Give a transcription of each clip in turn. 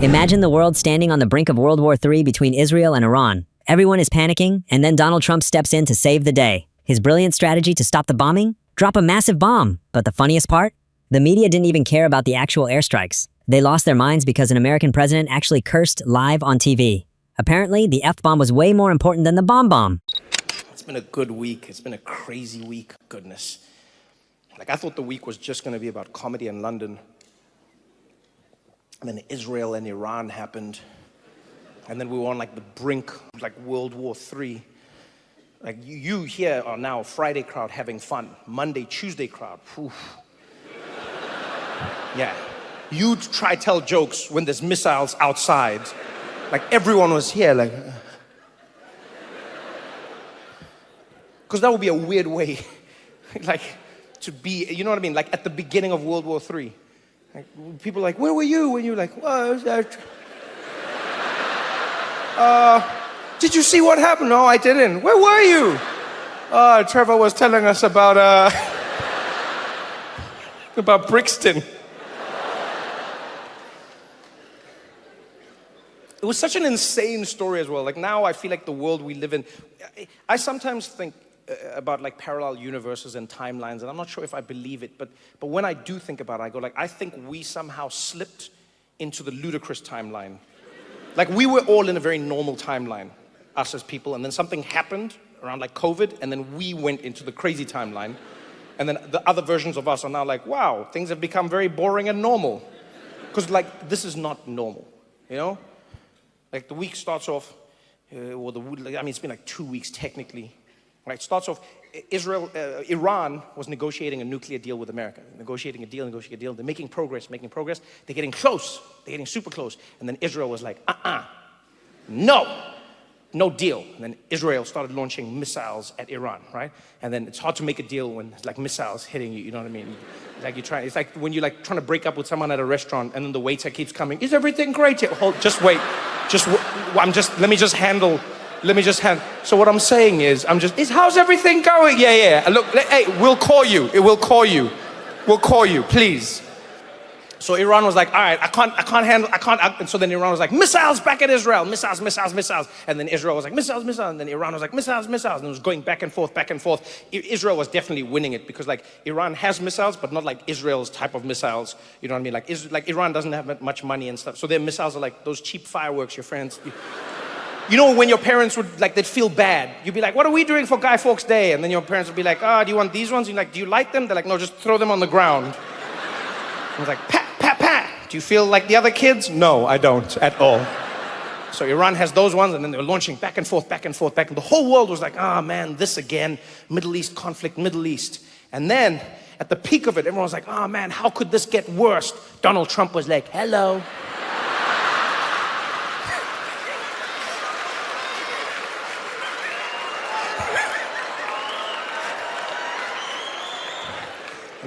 Imagine the world standing on the brink of World War III between Israel and Iran. Everyone is panicking, and then Donald Trump steps in to save the day. His brilliant strategy to stop the bombing? Drop a massive bomb. But the funniest part? The media didn't even care about the actual airstrikes. They lost their minds because an American president actually cursed live on TV. Apparently, the F-bomb was way more important than the bomb. It's been a good week. It's been a crazy week. Goodness. I thought the week was just going to be about comedy in London. And then Israel and Iran happened. And then we were on the brink of World War III. You here are now Friday crowd having fun. Monday, Tuesday crowd. Oof. Yeah. You try tell jokes when there's missiles outside. Everyone was here because that would be a weird way to be, you know what I mean? At the beginning of World War III. People are where were you? And you're did you see what happened? No, I didn't. Where were you? Trevor was telling us about Brixton. It was such an insane story as well. Now I feel the world we live in, I sometimes think about parallel universes and timelines, and I'm not sure if I believe it, but when I do think about it, I go I think we somehow slipped into the ludicrous timeline. We were all in a very normal timeline, us as people, and then something happened around COVID, and then we went into the crazy timeline, and then the other versions of us are now wow, things have become very boring and normal. Because this is not normal, you know? The week starts off, it's been 2 weeks technically. It starts off, Iran was negotiating a nuclear deal with America. Negotiating a deal. They're making progress. They're getting close. They're getting super close. And then Israel was no deal. And then Israel started launching missiles at Iran, right? And then it's hard to make a deal when it's missiles hitting you, you know what I mean? It's when you're trying to break up with someone at a restaurant and then the waiter keeps coming, is everything great here? Just wait. Let me just handle. So what I'm saying is, how's everything going? Yeah. Look, hey, we'll call you. We'll call you, please. So Iran was all right, I can't. And so then Iran was missiles back at Israel, missiles. And then Israel was missiles. And then Iran was missiles. And it was going back and forth. Israel was definitely winning it because Iran has missiles, but not Israel's type of missiles. You know what I mean? Iran doesn't have much money and stuff. So their missiles are those cheap fireworks your friends. You know when your parents would, they'd feel bad. You'd be what are we doing for Guy Fawkes Day? And then your parents would be do you want these ones? You're do you like them? They're no, just throw them on the ground. I was pat. Do you feel like the other kids? No, I don't at all. So Iran has those ones, and then they were launching back and forth. And the whole world was man, this again, Middle East conflict, Middle East. And then, at the peak of it, everyone was man, how could this get worse? Donald Trump was hello.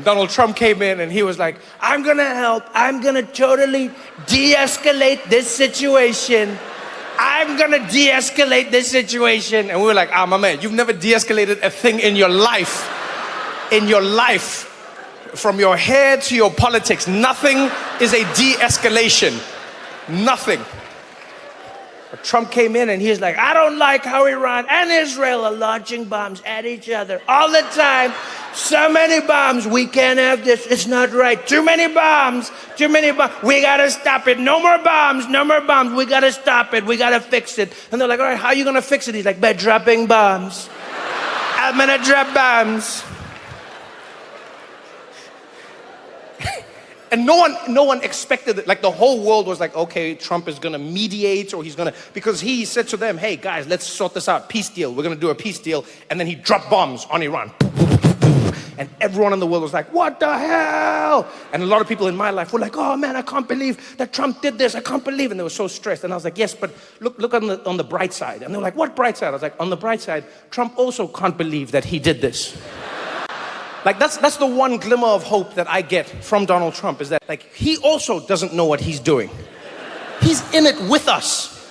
Donald Trump came in and he was I'm gonna help. I'm gonna totally de-escalate this situation. I'm gonna de-escalate this situation. And we were my man, you've never de-escalated a thing in your life. From your hair to your politics, nothing is a de-escalation. Nothing. But Trump came in and he's I don't like how Iran and Israel are launching bombs at each other all the time. So many bombs, we can't have this, it's not right. Too many bombs, we gotta stop it. No more bombs, we gotta stop it, we gotta fix it. And they're all right, how are you gonna fix it? He's by dropping bombs. I'm gonna drop bombs. And no one expected it. The whole world was okay, Trump is gonna mediate, or because he said to them, hey guys, let's sort this out, peace deal. We're gonna do a peace deal. And then he dropped bombs on Iran. And everyone in the world was what the hell? And a lot of people in my life were oh man, I can't believe that Trump did this. I can't believe. And they were so stressed. And I was yes, but look on the bright side. And they were what bright side? I was on the bright side, Trump also can't believe that he did this. That's the one glimmer of hope that I get from Donald Trump, is that he also doesn't know what he's doing. He's in it with us,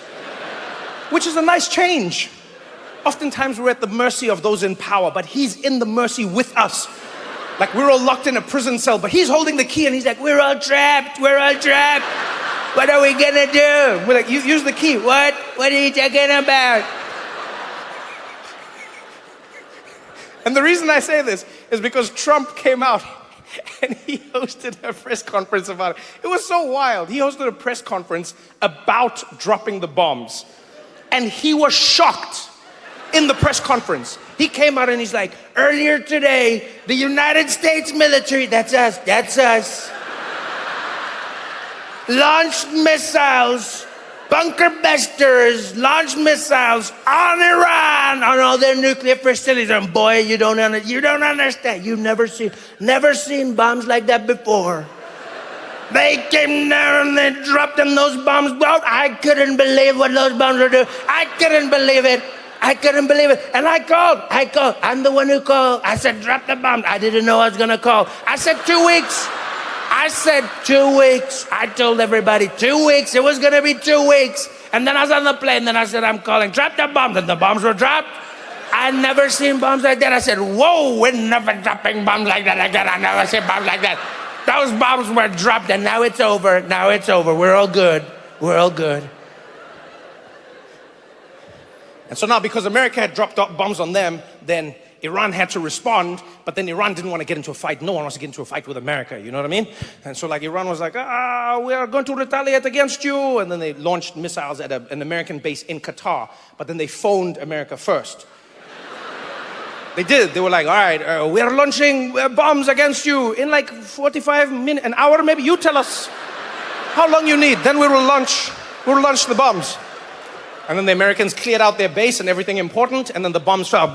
which is a nice change. Oftentimes we're at the mercy of those in power, but he's in the mercy with us. We're all locked in a prison cell, but he's holding the key and he's we're all trapped. What are we gonna do? We're like, use the key. What? What are you talking about? And the reason I say this is because Trump came out and he hosted a press conference about it. It was so wild. He hosted a press conference about dropping the bombs. And he was shocked in the press conference. He came out and he's like, earlier today, the United States military, that's us, launched missiles, bunker busters, launched missiles on Iran, on all their nuclear facilities. And boy, you don't understand. You've never seen bombs like that before. They came down and they dropped them, those bombs. I couldn't believe what those bombs were doing. I couldn't believe it. And I called. I'm the one who called. I said, drop the bomb. I didn't know I was gonna call. I said 2 weeks. I told everybody 2 weeks. It was gonna be 2 weeks. And then I was on the plane. Then I said, I'm calling. Drop the bombs. And the bombs were dropped. I'd never seen bombs like that. I said, whoa, we're never dropping bombs like that again. I never seen bombs like that. Those bombs were dropped and now it's over. We're all good. And so now, because America had dropped bombs on them, then Iran had to respond, but then Iran didn't want to get into a fight. No one wants to get into a fight with America, you know what I mean? And so like Iran was like, we are going to retaliate against you. And then they launched missiles at an American base in Qatar, but then they phoned America first. They did. They were like, all right, we are launching bombs against you in like 45 minutes, an hour maybe. You tell us how long you need. Then we'll launch the bombs. And then the Americans cleared out their base and everything important, and then the bombs fell.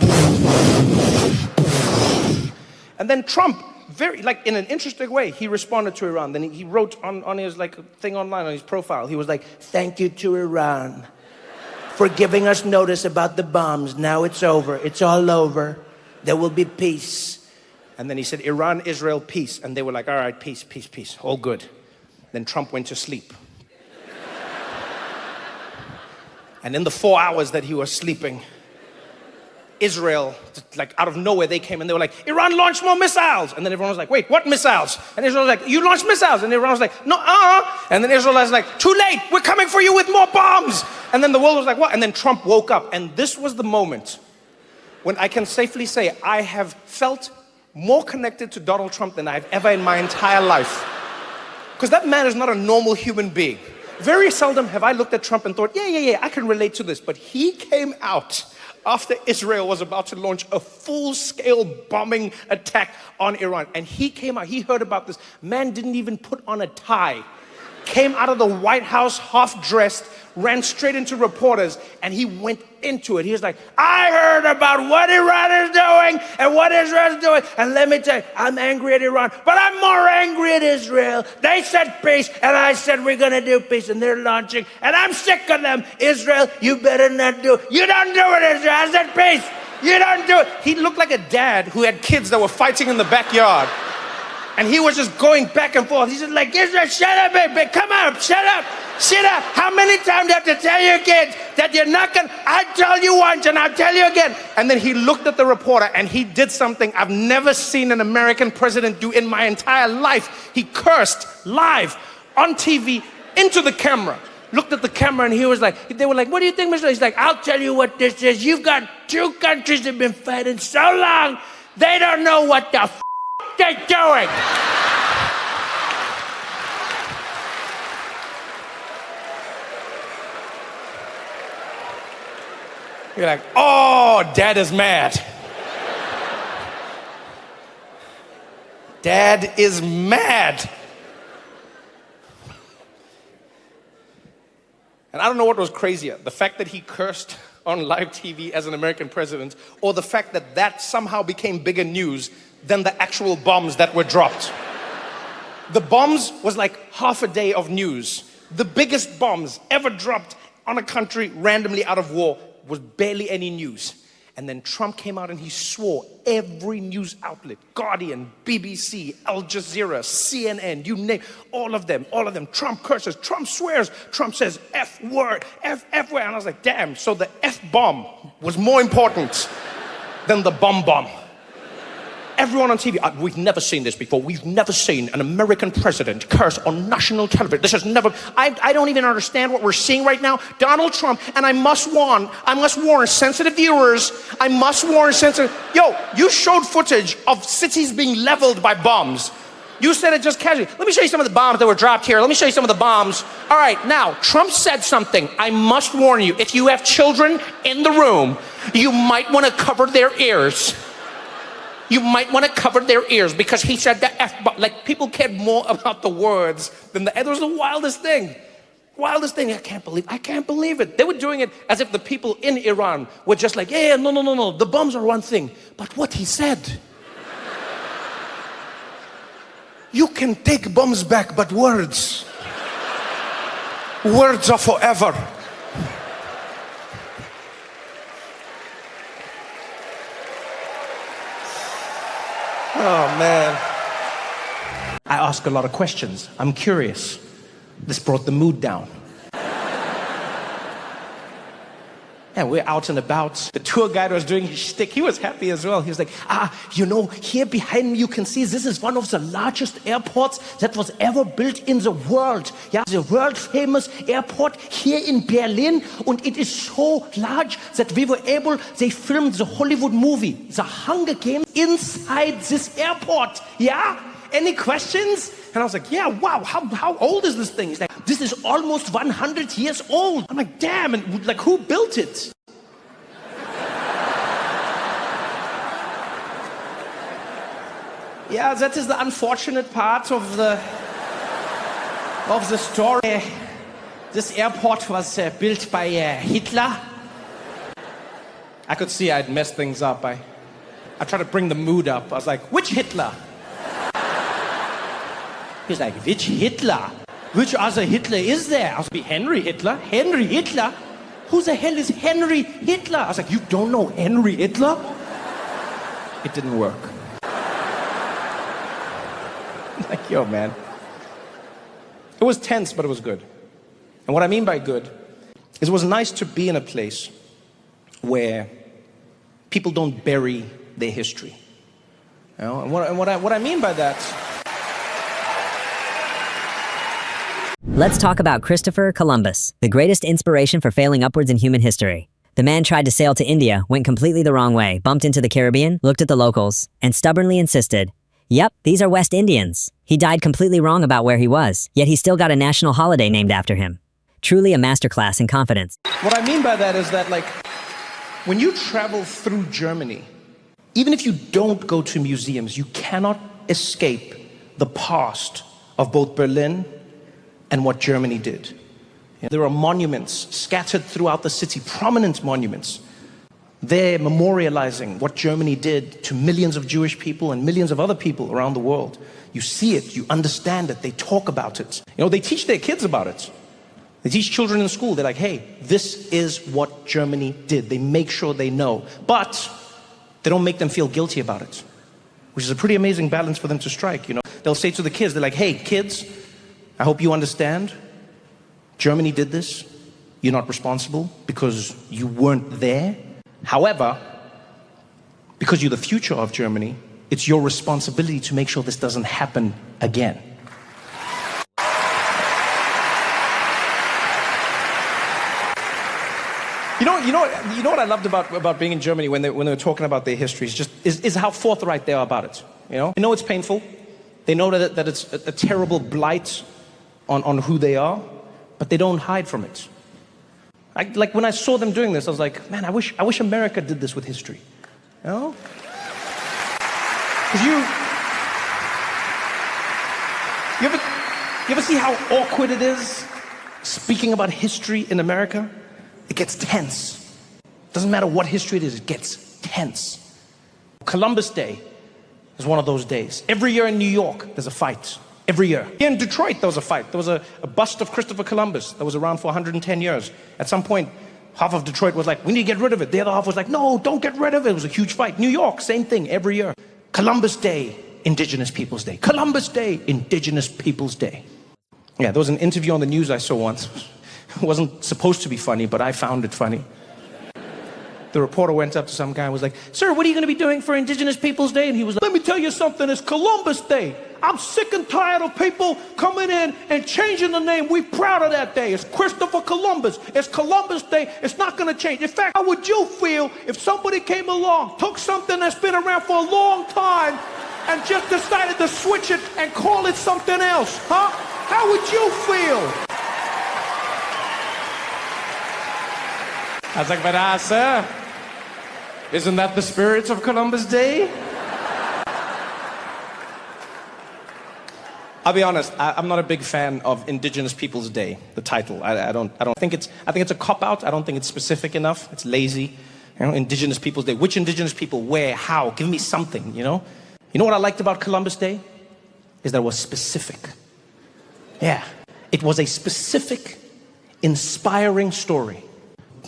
And then Trump, very, like in an interesting way, he responded to Iran. Then he wrote on his like thing online on his profile, he was like, thank you to Iran for giving us notice about the bombs. Now it's over. It's all over. There will be peace. And then he said, Iran, Israel, peace. And they were like, all right, peace. All good. Then Trump went to sleep. And in the 4 hours that he was sleeping, Israel, like out of nowhere, they came and they were like, Iran launched more missiles. And then everyone was like, wait, what missiles? And Israel was like, you launched missiles. And everyone was like, no, And then Israel was like, too late, we're coming for you with more bombs. And then the world was like, what? And then Trump woke up. And this was the moment when I can safely say I have felt more connected to Donald Trump than I've ever in my entire life. Because that man is not a normal human being. Very seldom have I looked at Trump and thought, yeah, I can relate to this. But he came out after Israel was about to launch a full-scale bombing attack on Iran. And he came out, he heard about this. Man didn't even put on a tie. Came out of the White House half-dressed, ran straight into reporters, and he went into it. He was like, I heard about what Iran is doing and what Israel is doing. And let me tell you, I'm angry at Iran, but I'm more angry at Israel. They said peace, and I said we're going to do peace, and they're launching, and I'm sick of them. Israel, you better not do it. You don't do it, Israel. I said peace. You don't do it. He looked like a dad who had kids that were fighting in the backyard. And he was just going back and forth. He's just like, Israel, shut up, baby. Come on, shut up. How many times do you have to tell your kids that you're not going to? I told you once and I'll tell you again. And then he looked at the reporter and he did something I've never seen an American president do in my entire life. He cursed live on TV into the camera. Looked at the camera and he was like, they were like, what do you think, Mr.? He's like, I'll tell you what this is. You've got two countries that have been fighting so long, they don't know what the they're doing. You're like, oh, Dad is mad. Dad is mad. And I don't know what was crazier, the fact that he cursed on live TV as an American president, or the fact that that somehow became bigger news than the actual bombs that were dropped. The bombs was like half a day of news. The biggest bombs ever dropped on a country randomly out of war was barely any news. And then Trump came out and he swore every news outlet, Guardian, BBC, Al Jazeera, CNN, you name, all of them, Trump curses, Trump swears, Trump says F word, F word. And I was like, damn, so the F bomb was more important than the bomb. everyone on TV, we've never seen this before. We've never seen an American president curse on national television. This has never, I don't even understand what we're seeing right now. Donald Trump, and I must warn sensitive viewers, yo, you showed footage of cities being leveled by bombs. You said it just casually. Let me show you some of the bombs that were dropped here. Let me show you some of the bombs. All right, now, Trump said something. I must warn you, if you have children in the room, you might want to cover their ears. You might want to cover their ears because he said the F-bomb. Like, people cared more about the words than the... It was the wildest thing. Wildest thing. I can't believe it. They were doing it as if the people in Iran were just like, yeah, no. The bombs are one thing. But what he said... You can take bombs back, but words are forever. Oh, man. I ask a lot of questions. I'm curious. This brought the mood down. And we're out and about. The tour guide was doing his shtick. He was happy as well. He was like, here behind me you can see this is one of the largest airports that was ever built in the world. Yeah, the world famous airport here in Berlin. And it is so large that they filmed the Hollywood movie, The Hunger Games, inside this airport. Yeah? Any questions? And I was like, yeah, wow, how old is this thing? He's like, this is almost 100 years old. I'm like, damn, and like, who built it? Yeah, that is the unfortunate part of the story. This airport was built by Hitler. I could see I'd messed things up. I tried to bring the mood up. I was like, which Hitler? He's like, which Hitler? Which other Hitler is there? I was like, Henry Hitler? Henry Hitler? Who the hell is Henry Hitler? I was like, you don't know Henry Hitler? It didn't work. Like, yo, man. It was tense, but it was good. And what I mean by good is it was nice to be in a place where people don't bury their history. You know? And what I mean by that... Let's talk about Christopher Columbus, the greatest inspiration for failing upwards in human history. The man tried to sail to India, went completely the wrong way, bumped into the Caribbean, looked at the locals, and stubbornly insisted, yep, these are West Indians. He died completely wrong about where he was, yet he still got a national holiday named after him. Truly a masterclass in confidence. What I mean by that is that, like, when you travel through Germany, even if you don't go to museums, you cannot escape the past of both Berlin and what Germany did. There are monuments scattered throughout the city, prominent monuments. They're memorializing what Germany did to millions of Jewish people and millions of other people around the world. You see it, you understand it, they talk about it. You know, they teach their kids about it. They teach children in school. They're like, hey, this is what Germany did. They make sure they know. But they don't make them feel guilty about it, which is a pretty amazing balance for them to strike. You know, they'll say to the kids, they're like, hey, kids, I hope you understand. Germany did this. You're not responsible because you weren't there. However, because you're the future of Germany, it's your responsibility to make sure this doesn't happen again. You know what I loved about being in Germany when they were talking about their history is how forthright they are about it. You know it's painful. They know that it's a terrible blight on who they are, but they don't hide from it. Like when I saw them doing this, I was like, man, I wish America did this with history. You know? Because you ever see how awkward it is speaking about history in America? It gets tense. Doesn't matter what history it is, it gets tense. Columbus Day is one of those days. Every year in New York, there's a fight. Every year. Here in Detroit, there was a fight. There was a bust of Christopher Columbus that was around for 110 years. At some point, half of Detroit was like, we need to get rid of it. The other half was like, no, don't get rid of it. It was a huge fight. New York, same thing, every year. Columbus Day, Indigenous Peoples Day. Columbus Day, Indigenous Peoples Day. Yeah, there was an interview on the news I saw once. It wasn't supposed to be funny, but I found it funny. The reporter went up to some guy and was like, "Sir, what are you going to be doing for Indigenous Peoples Day?" And he was like, "Let me tell you something, it's Columbus Day. I'm sick and tired of people coming in and changing the name. We're proud of that day. It's Christopher Columbus. It's Columbus Day. It's not going to change. In fact, how would you feel if somebody came along, took something that's been around for a long time, and just decided to switch it and call it something else, huh? How would you feel?" I was like, "But sir, isn't that the spirit of Columbus Day?" I'll be honest, I'm not a big fan of Indigenous Peoples Day, the title. I don't think it's a cop-out. I don't think it's specific enough. It's lazy. You know, Indigenous Peoples Day. Which Indigenous people? Where? How? Give me something, you know? You know what I liked about Columbus Day? Is that it was specific. Yeah. It was a specific, inspiring story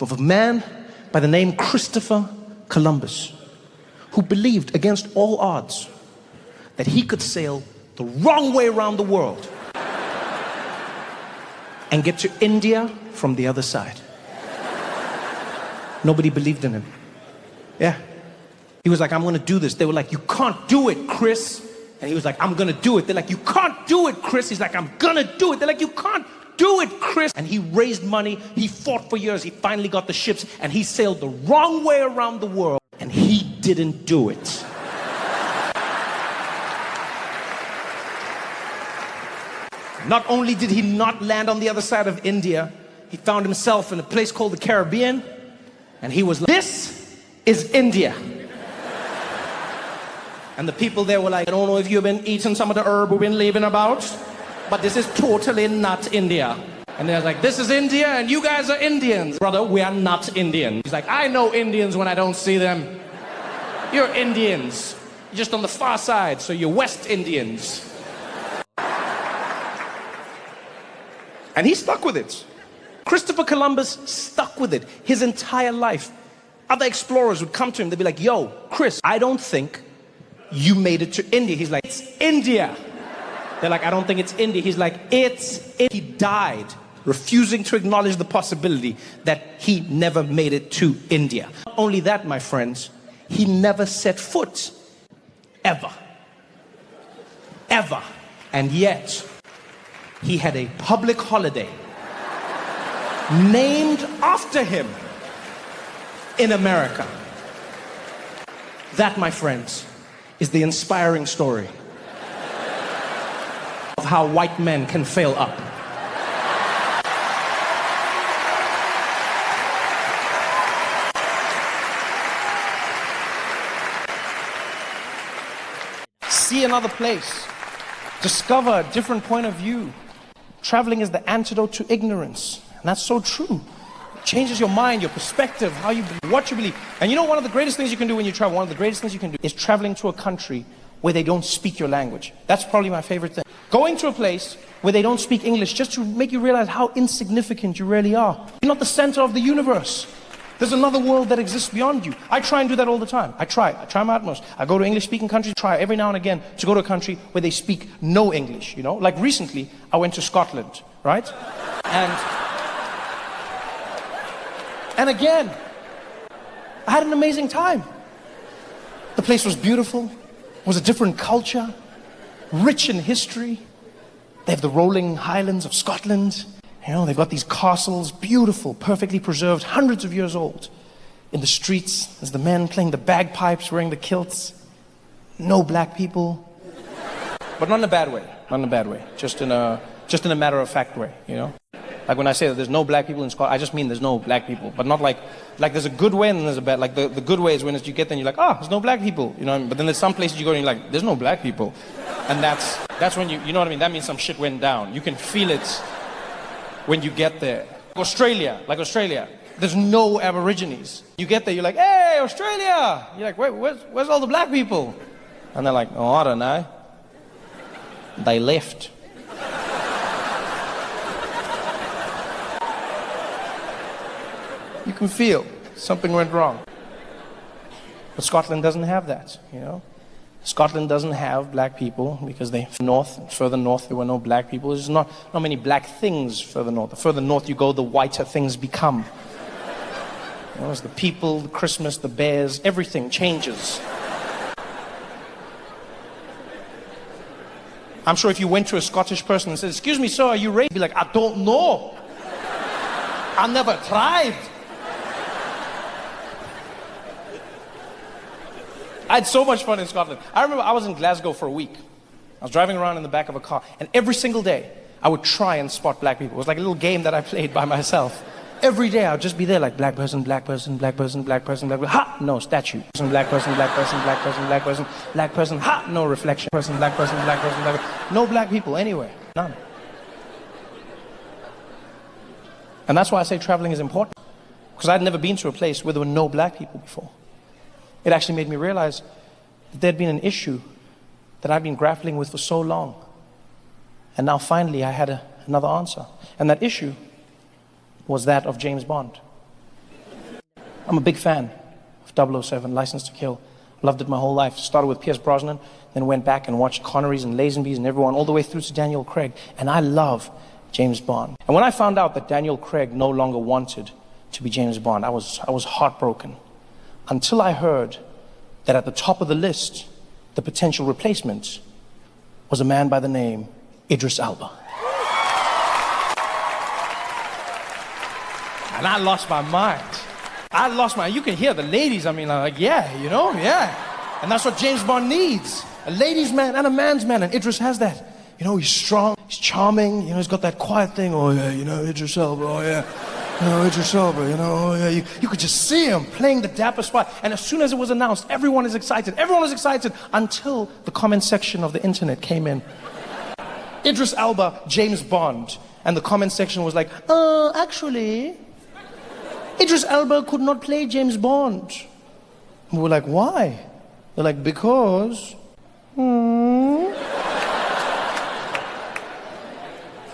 of a man by the name Christopher Columbus, who believed against all odds that he could sail the wrong way around the world and get to India from the other side. Nobody believed in him. Yeah. He was like, "I'm going to do this." They were like, "You can't do it, Chris." And he was like, "I'm going to do it." They're like, "You can't do it, Chris." He's like, "I'm going to do it." They're like, "You can't do it, Chris." And he raised money. He fought for years. He finally got the ships and he sailed the wrong way around the world, and he didn't do it. Not only did he not land on the other side of India, he found himself in a place called the Caribbean, and he was like, "This is India." And the people there were like, "I don't know if you've been eating some of the herb we've been leaving about, but this is totally not India." And they're like, "This is India and you guys are Indians." "Brother, we are not Indians." He's like, "I know Indians when I don't see them. You're Indians. You're just on the far side, so you're West Indians." And he stuck with it. Christopher Columbus stuck with it his entire life. Other explorers would come to him, they'd be like, "Yo, Chris, I don't think you made it to India." He's like, "It's India." They're like, "I don't think it's India." He's like, "It's it." He died refusing to acknowledge the possibility that he never made it to India. Not only that, my friends, he never set foot. Ever. Ever. And yet, he had a public holiday named after him in America. That, my friends, is the inspiring story of how white men can fail up. See another place. Discover a different point of view. Traveling is the antidote to ignorance. And that's so true. It changes your mind, your perspective, how you what you believe. And you know, one of the greatest things you can do when you travel, one of the greatest things you can do is traveling to a country where they don't speak your language. That's probably my favorite thing. Going to a place where they don't speak English just to make you realize how insignificant you really are. You're not the center of the universe. There's another world that exists beyond you. I try and do that all the time. I try my utmost. I go to English-speaking countries, try every now and again to go to a country where they speak no English, you know? Like recently, I went to Scotland, right? And again, I had an amazing time. The place was beautiful, was a different culture, rich in history. They have the rolling highlands of Scotland. You know, they've got these castles, beautiful, perfectly preserved, hundreds of years old. In the streets, there's the men playing the bagpipes, wearing the kilts. No black people. But not in a bad way, not in a bad way. Just in a matter-of-fact way, you know? Like when I say that there's no black people in Scotland, I just mean there's no black people. But not like there's a good way and there's a bad. Like the good way is when you get there and you're like, "Oh, there's no black people." You know, but then there's some places you go and you're like, "There's no black people." And that's when you know what I mean? That means some shit went down. You can feel it when you get there. Australia, there's no Aborigines. You get there, you're like, "Hey, Australia!" You're like, "Wait, where's all the black people?" And they're like, "Oh, I don't know. They left." You can feel something went wrong. But Scotland doesn't have that, you know? Scotland doesn't have black people because further north there were no black people. There's not many black things further north. The further north you go, the whiter things become. You know, it's the people, the Christmas, the bears, everything changes. I'm sure if you went to a Scottish person and said, "Excuse me, sir, are you racist?" He'd be like, "I don't know. I never tried." I had so much fun in Scotland. I remember I was in Glasgow for a week. I was driving around in the back of a car, and every single day, I would try and spot black people. It was like a little game that I played by myself. Every day, I would just be there like, black person, black person, black person, black person, black person, ha! No, statue. Black person, black person, black person, black person, black person, ha! No reflection. Person, black person, black person, black person. No black people anywhere. None. And that's why I say traveling is important. Because I'd never been to a place where there were no black people before. It actually made me realize that there'd been an issue that I'd been grappling with for so long. And now finally I had another answer. And that issue was that of James Bond. I'm a big fan of 007, License to Kill. Loved it my whole life. Started with Pierce Brosnan, then went back and watched Connerys and Lazenbys and everyone, all the way through to Daniel Craig. And I love James Bond. And when I found out that Daniel Craig no longer wanted to be James Bond, I was heartbroken. Until I heard that at the top of the list, the potential replacement was a man by the name Idris Elba. And I lost my mind. You can hear the ladies, like, yeah, you know, yeah. And that's what James Bond needs. A ladies' man and a man's man, and Idris has that. You know, he's strong, he's charming, you know, he's got that quiet thing, oh yeah, you know, Idris Elba, oh yeah. No, Idris Elba, you know, oh yeah, you could just see him playing the dapper spot. And as soon as it was announced, everyone is excited. Everyone was excited until the comment section of the internet came in. Idris Elba, James Bond. And the comment section was like, actually, Idris Elba could not play James Bond. And we were like, why? They're like, because...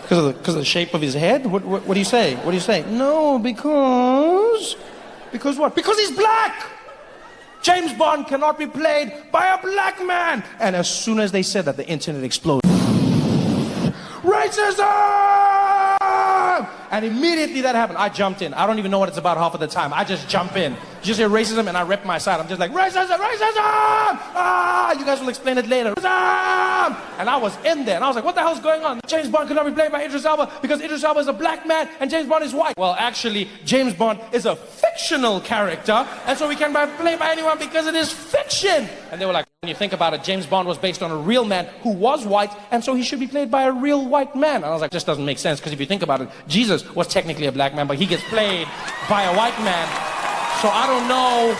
Because of the shape of his head? What do you say? What do you say? No, because... Because what? Because he's black! James Bond cannot be played by a black man! And as soon as they said that, the internet exploded. Racism! And immediately that happened. I jumped in. I don't even know what it's about half of the time. I just jump in. You just hear racism and I rep my side. I'm just like, racism, racism! Ah, you guys will explain it later. Racism! And I was in there and I was like, what the hell's going on? James Bond could not be played by Idris Elba because Idris Elba is a black man and James Bond is white. Well, actually, James Bond is a fictional character and so we can be played by anyone because it is fiction. And they were like, when you think about it, James Bond was based on a real man who was white and so he should be played by a real white man. And I was like, this doesn't make sense because if you think about it, Jesus was technically a black man, but he gets played by a white man. So I don't know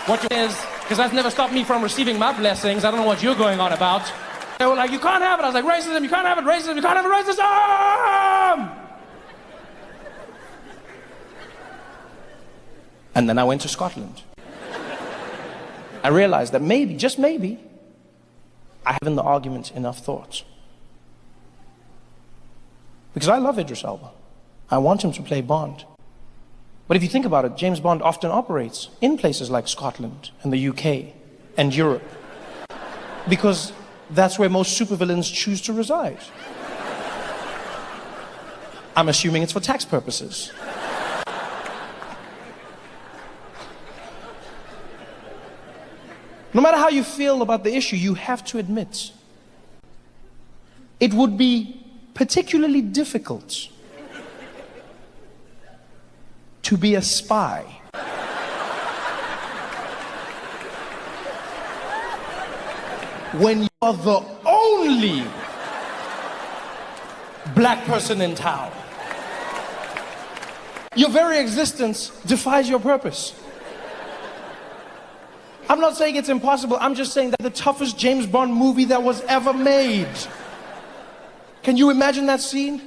what it is, because that's never stopped me from receiving my blessings. I don't know what you're going on about. They were like, you can't have it. I was like, racism, you can't have it, racism, you can't have it, racism! And then I went to Scotland. I realized that maybe, just maybe, I have in the argument enough thoughts. Because I love Idris Elba. I want him to play Bond. But if you think about it, James Bond often operates in places like Scotland and the UK and Europe. Because that's where most supervillains choose to reside. I'm assuming it's for tax purposes. No matter how you feel about the issue, you have to admit it would be particularly difficult to be a spy when you are the only black person in town. Your very existence defies your purpose. I'm not saying it's impossible, I'm just saying that the toughest James Bond movie that was ever made. Can you imagine that scene?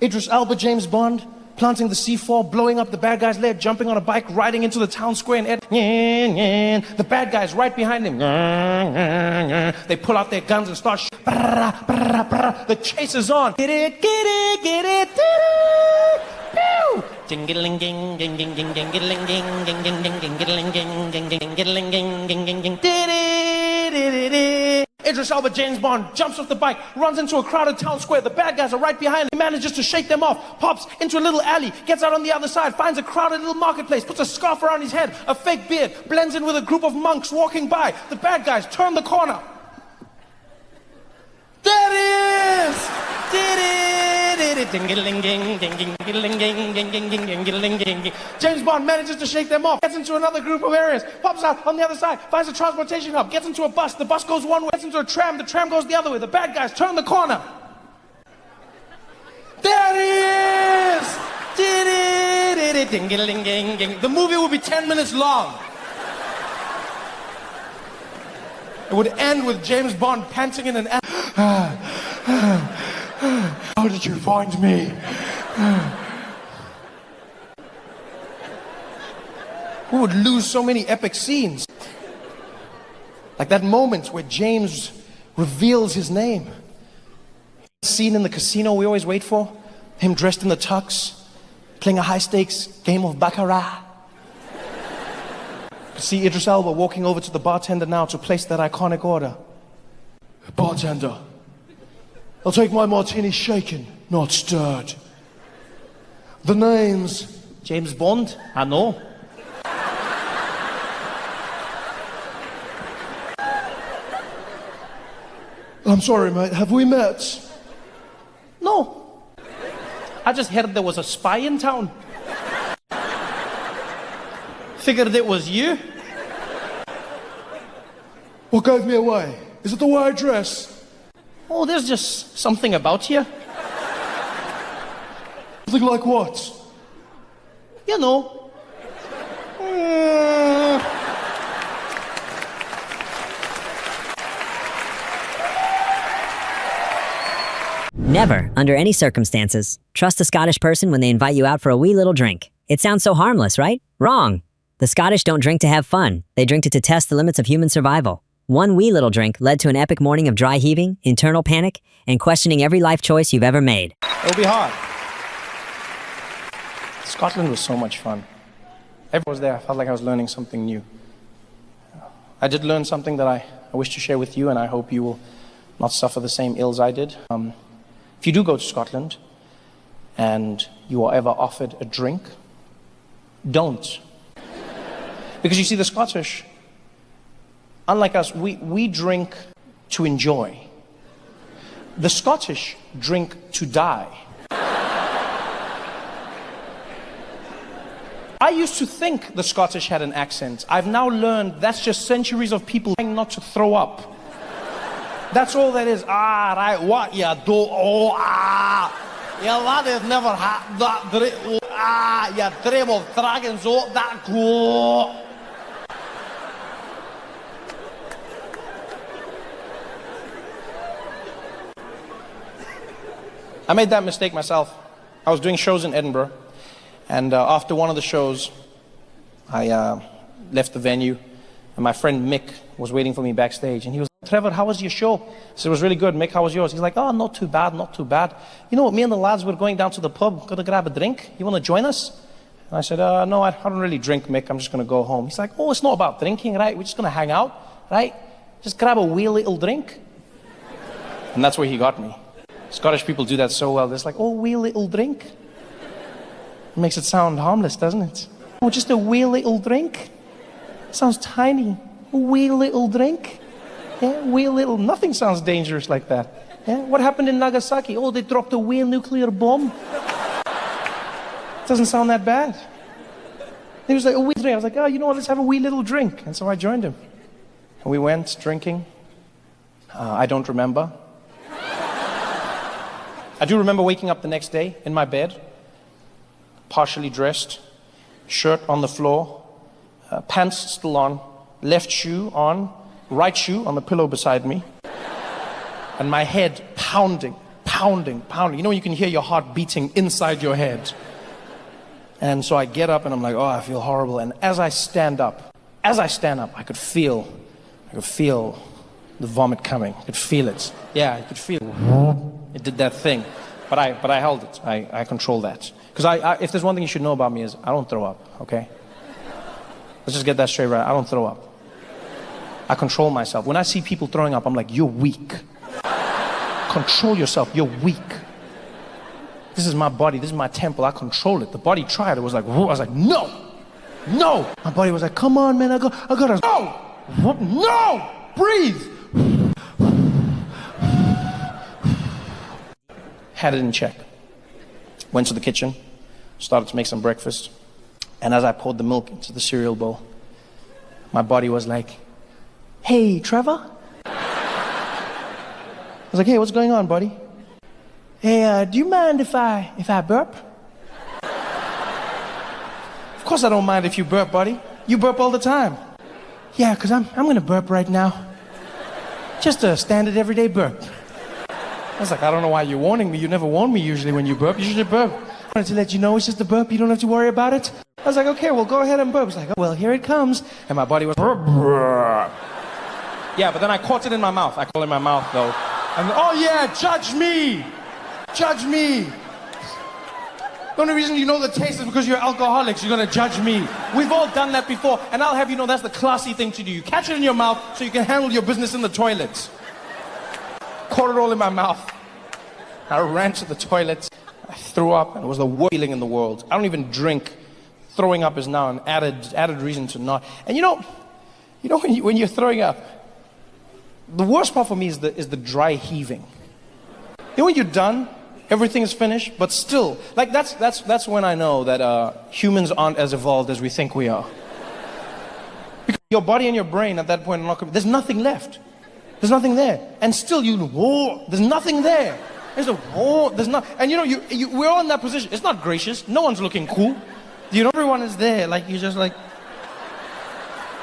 Idris Elba, James Bond, planting the C4, blowing up the bad guy's leg, jumping on a bike, riding into the town square, and the bad guy's right behind him. They pull out their guns and start the chase is on. Get it, pew! Idris Elba, James Bond, jumps off the bike, runs into a crowded town square. The bad guys are right behind him. He manages to shake them off, pops into a little alley, gets out on the other side, finds a crowded little marketplace, puts a scarf around his head, a fake beard, blends in with a group of monks walking by. The bad guys turn the corner. There it is! James Bond manages to shake them off, gets into another group of areas, pops out on the other side, finds a transportation hub, gets into a bus, the bus goes one way, gets into a tram, the tram goes the other way, the bad guys turn the corner. There he is! The movie will be 10 minutes long. It would end with James Bond panting in an how did you find me? We would lose so many epic scenes. Like that moment where James reveals his name. Scene in the casino we always wait for. Him dressed in the tux, playing a high-stakes game of baccarat. See Idris Elba walking over to the bartender now to place that iconic order. Bartender, I'll take my martini shaken, not stirred. The name's James Bond? I know. I'm sorry, mate, have we met? No. I just heard there was a spy in town. Figured it was you. What gave me away? Is it the way I dress? Oh, there's just something about you. Something like what? You know. Never, under any circumstances, trust a Scottish person when they invite you out for a wee little drink. It sounds so harmless, right? Wrong. The Scottish don't drink to have fun. They drink to test the limits of human survival. One wee little drink led to an epic morning of dry heaving, internal panic, and questioning every life choice you've ever made. It'll be hard. Scotland was so much fun. Everyone was there. I felt like I was learning something new. I did learn something that I wish to share with you, and I hope you will not suffer the same ills I did. If you do go to Scotland and you are ever offered a drink, don't. Because you see, the Scottish, unlike us, we drink to enjoy. The Scottish drink to die. I used to think the Scottish had an accent. I've now learned that's just centuries of people trying not to throw up. That's all that is. Ah, right, what you do? Oh, ah. Yeah, that has never had that. Oh, ah, you dream of dragons, oh, that go. I made that mistake myself. I was doing shows in Edinburgh, and after one of the shows, I left the venue, and my friend Mick was waiting for me backstage, and he was, Trevor, how was your show? I said, it was really good. Mick, how was yours? He's like, oh, not too bad, not too bad. You know what, me and the lads were going down to the pub, gonna grab a drink. You wanna join us? And I said, no, I don't really drink, Mick, I'm just gonna go home. He's like, oh, it's not about drinking, right? We're just gonna hang out, right? Just grab a wee little drink. And that's where he got me. Scottish people do that so well. They're like, oh, wee little drink. It makes it sound harmless, doesn't it? Oh, just a wee little drink. Sounds tiny. A wee little drink. Yeah, wee little. Nothing sounds dangerous like that. Yeah, what happened in Nagasaki? Oh, they dropped a wee nuclear bomb. Doesn't sound that bad. He was like, a wee drink. I was like, oh, you know what? Let's have a wee little drink. And so I joined him. And we went drinking. I don't remember. I do remember waking up the next day in my bed, partially dressed, shirt on the floor, pants still on, left shoe on, right shoe on the pillow beside me, and my head pounding, pounding, pounding. You know, you can hear your heart beating inside your head. And so I get up and I'm like, oh, I feel horrible. And as I stand up, I could feel the vomit coming. I could feel it. Yeah, I could feel it. It did that thing. But I held it. I controlled that. Because if there's one thing you should know about me is I don't throw up, okay? Let's just get that straight right. I don't throw up. I control myself. When I see people throwing up, I'm like, you're weak. Control yourself, you're weak. This is my body, this is my temple, I control it. The body tried, it was like, whoa. I was like, no, no. My body was like, come on, man, I gotta, no, no, breathe. Had it in check. Went to the kitchen, started to make some breakfast. And as I poured the milk into the cereal bowl, my body was like, hey, Trevor? I was like, hey, what's going on, buddy? Hey, do you mind if I burp? Of course I don't mind if you burp, buddy. You burp all the time. Yeah, because I'm gonna burp right now. Just a standard everyday burp. I was like, I don't know why you're warning me. You never warn me usually when you burp. You usually burp. I wanted to let you know it's just a burp. You don't have to worry about it. I was like, okay, well, go ahead and burp. I was like, oh, well, here it comes. And my body was... Yeah, but then I caught it in my mouth. I caught it in my mouth, though. And, oh, yeah, judge me. Judge me. The only reason you know the taste is because you're alcoholics. You're going to judge me. We've all done that before. And I'll have you know that's the classy thing to do. You catch it in your mouth so you can handle your business in the toilets. Caught it all in my mouth. I ran to the toilet. I threw up, and it was the worst feeling in the world. I don't even drink. Throwing up is now an added reason to not. And you know when you're throwing up, the worst part for me is the dry heaving. You know when you're done, everything is finished, but still, like that's when I know that humans aren't as evolved as we think we are. Because your body and your brain at that point are not, there's nothing left. There's nothing there, and still there's nothing there. There's not, and we're all in that position. It's not gracious. No one's looking cool. Everyone is there, like you're just like.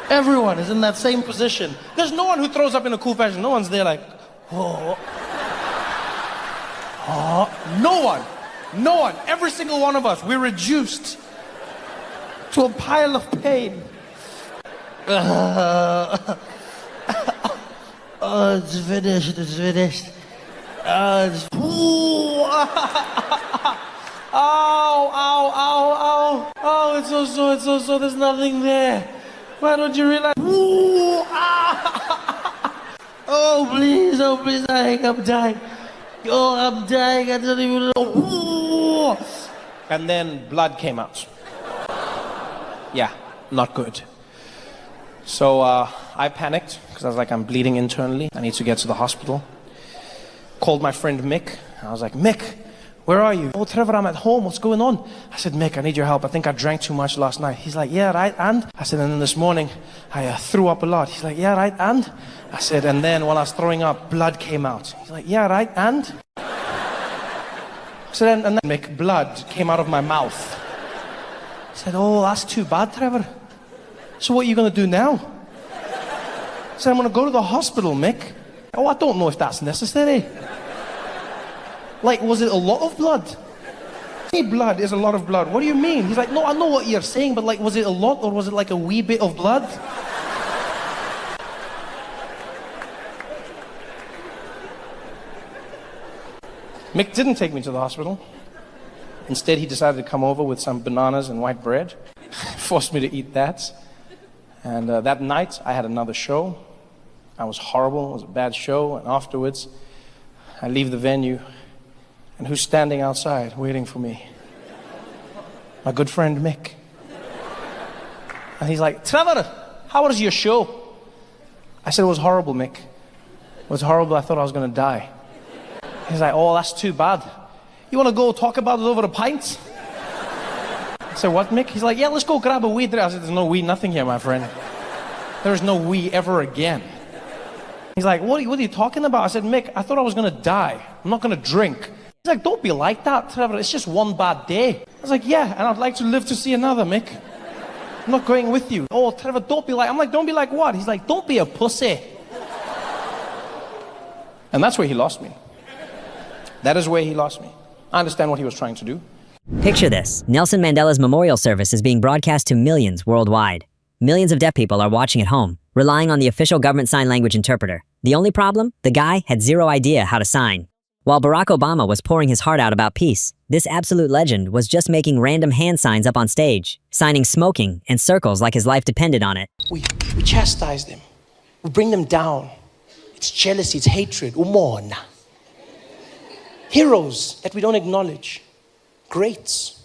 Everyone is in that same position. There's no one who throws up in a cool fashion. No one's there like, oh. No one. Every single one of us, we're reduced to a pile of pain. Oh, it's finished. Oh, it's so sore, there's nothing there. Why don't you realize? Oh, please, I'm dying. Oh, I'm dying, I don't even know. And then blood came out. Yeah, not good. So I panicked, because I was like, I'm bleeding internally. I need to get to the hospital. Called my friend Mick. I was like, Mick, where are you? Oh, Trevor, I'm at home. What's going on? I said, Mick, I need your help. I think I drank too much last night. He's like, yeah, right, and? I said, and then this morning, I threw up a lot. He's like, yeah, right, and? I said, and then while I was throwing up, blood came out. He's like, yeah, right, and? So then, and then, Mick, blood came out of my mouth. I said, oh, that's too bad, Trevor. So what are you going to do now? I said, I'm going to go to the hospital, Mick. Oh, I don't know if that's necessary. Like, was it a lot of blood? Any blood is a lot of blood. What do you mean? He's like, no, I know what you're saying, but like, was it a lot or was it like a wee bit of blood? Mick didn't take me to the hospital. Instead, he decided to come over with some bananas and white bread. Forced me to eat that. And that night, I had another show. I was horrible. It was a bad show. And afterwards, I leave the venue. And who's standing outside waiting for me? My good friend Mick. And he's like, Trevor, how was your show? I said, it was horrible, Mick. It was horrible. I thought I was going to die. He's like, oh, that's too bad. You want to go talk about it over a pint? I said, what, Mick? He's like, yeah, let's go grab a wee drink. I said, there's no wee nothing here, my friend. There's no wee ever again. He's like, what are you talking about? I said, Mick, I thought I was going to die. I'm not going to drink. He's like, don't be like that, Trevor. It's just one bad day. I was like, yeah, and I'd like to live to see another, Mick. I'm not going with you. Oh, Trevor, don't be like... I'm like, don't be like what? He's like, don't be a pussy. And that's where he lost me. That is where he lost me. I understand what he was trying to do. Picture this. Nelson Mandela's memorial service is being broadcast to millions worldwide. Millions of deaf people are watching at home, relying on the official government sign language interpreter. The only problem? The guy had zero idea how to sign. While Barack Obama was pouring his heart out about peace, this absolute legend was just making random hand signs up on stage, signing smoking and circles like his life depended on it. We chastised him. We bring them down. It's jealousy, it's hatred. Umona. Heroes that we don't acknowledge. Greats.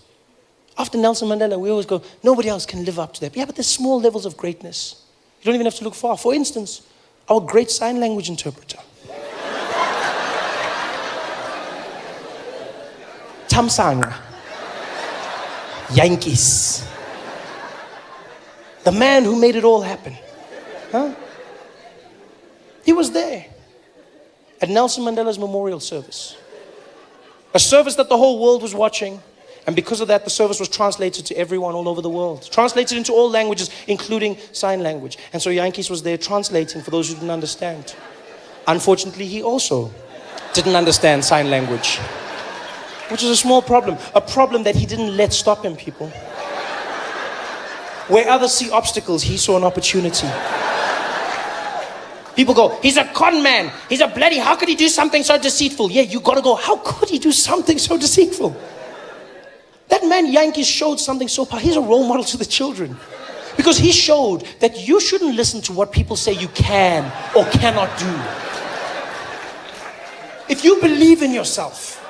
After Nelson Mandela, we always go, nobody else can live up to that. Yeah, but there's small levels of greatness. You don't even have to look far. For instance, our great sign language interpreter. Tamsanga. Yankees. The man who made it all happen. Huh? He was there at Nelson Mandela's memorial service. A service that the whole world was watching. And because of that, the service was translated to everyone all over the world. Translated into all languages, including sign language. And so Yankees was there translating for those who didn't understand. Unfortunately, he also didn't understand sign language. Which is a small problem. A problem that he didn't let stop him, people. Where others see obstacles, he saw an opportunity. People go, he's a con man. He's a bloody, how could he do something so deceitful? Yeah, you gotta go, how could he do something so deceitful? That man, Yankees, showed something so powerful. He's a role model to the children. Because he showed that you shouldn't listen to what people say you can or cannot do. If you believe in yourself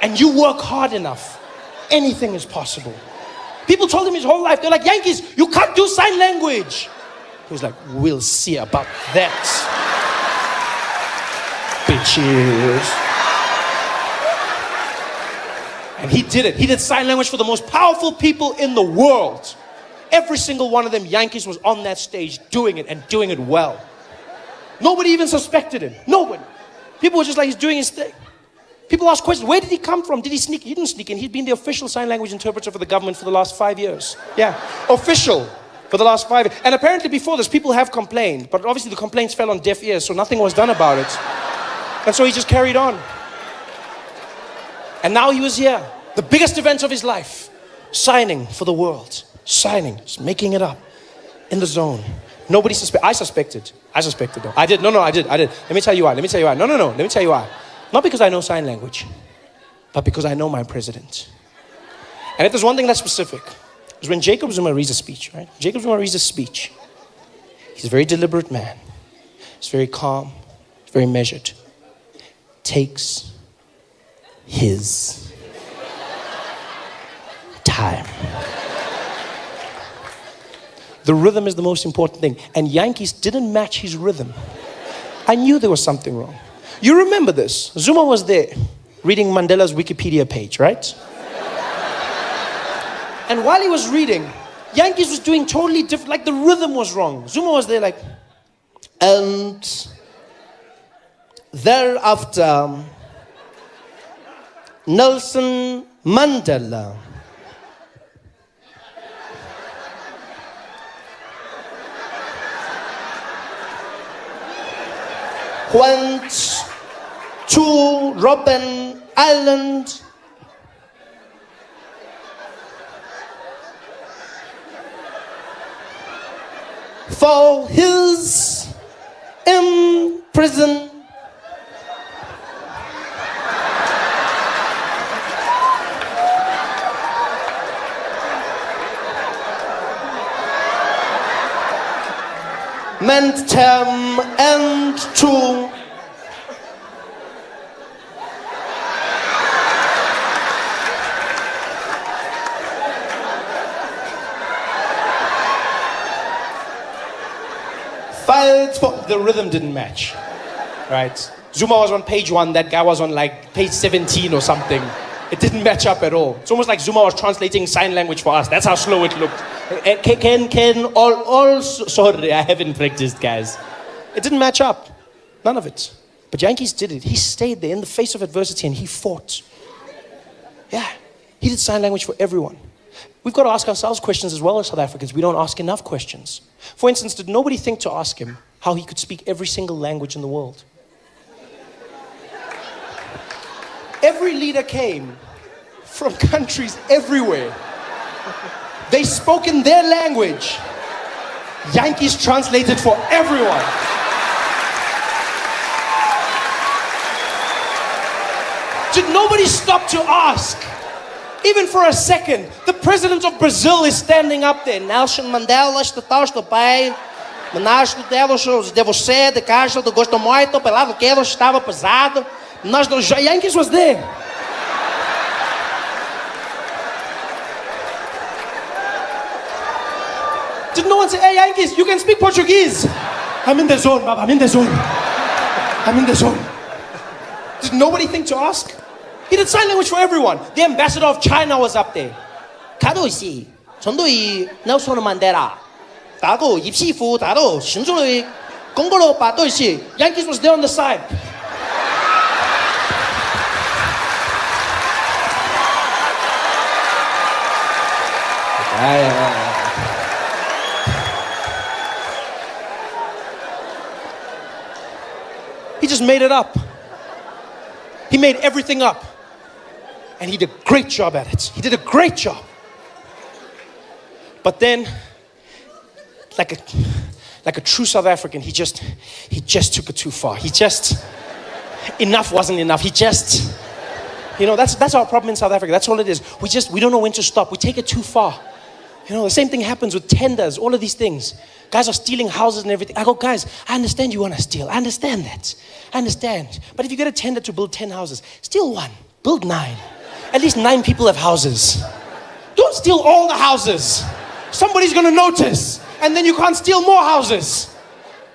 and you work hard enough, anything is possible. People told him his whole life, they're like, Yankees, you can't do sign language. He was like, we'll see about that. Bitches. And he did it. He did sign language for the most powerful people in the world. Every single one of them, Yankees, was on that stage doing it and doing it well. Nobody even suspected him. Nobody. People were just like, he's doing his thing. People ask questions. Where did he come from? Did he sneak? He didn't sneak in. He'd been the official sign language interpreter for the government for the last 5 years. Yeah, official for the last 5 years. And apparently before this, people have complained. But obviously the complaints fell on deaf ears, so nothing was done about it. And so he just carried on. And now he was here. The biggest event of his life. Signing for the world. Signing. Just making it up. In the zone. Nobody suspected. I suspected though. I did. No, I did. Let me tell you why. No. Let me tell you why. Not because I know sign language, but because I know my president. And if there's one thing that's specific, is when Jacob Zuma reads a speech, right? Jacob Zuma reads a speech. He's a very deliberate man. He's very calm. He's very measured. Takes his time. The rhythm is the most important thing. And Yankees didn't match his rhythm. I knew there was something wrong. You remember this. Zuma was there reading Mandela's Wikipedia page, right? And while he was reading, Yankees was doing totally different, like the rhythm was wrong. Zuma was there like, and thereafter, Nelson Mandela went to Robben Island for his imprisonment. Term and to fight for the rhythm didn't match, right? Zuma was on page 1, that guy was on like page 17 or something. It didn't match up at all. It's almost like Zuma was translating sign language for us. That's how slow it looked. Sorry, I haven't practiced, guys. It didn't match up. None of it. But Yankees did it. He stayed there in the face of adversity and he fought. Yeah. He did sign language for everyone. We've got to ask ourselves questions as well as South Africans. We don't ask enough questions. For instance, did nobody think to ask him how he could speak every single language in the world? Every leader came from countries everywhere. They spoke in their language. Yankees translated for everyone. Did nobody stop to ask? Even for a second. The president of Brazil is standing up there. Nelson Mandela está by. Nós temos de você, de casa, do gosto muito, pelo que estava pesado. Nós dos Yankees was there. Did no one say, hey Yankees, you can speak Portuguese? I'm in the zone, Baba, I'm in the zone. I'm in the zone. Did nobody think to ask? He did sign language for everyone. The ambassador of China was up there. 가도시, 전도이 넬슨 만델라. 다도 입시fu, 다도 신주의 공고로 바도시. Yankees was there on the side. He just made it up. He made everything up. And he did a great job at it. He did a great job. But then, like a true South African, he just took it too far. Enough wasn't enough. That's our problem in South Africa. That's all it is. We don't know when to stop. We take it too far. The same thing happens with tenders, all of these things. Guys are stealing houses and everything. I go, guys, I understand you want to steal. I understand that. I understand. But if you get a tender to build 10 houses, steal one, build 9. At least 9 people have houses. Don't steal all the houses. Somebody's going to notice. And then you can't steal more houses.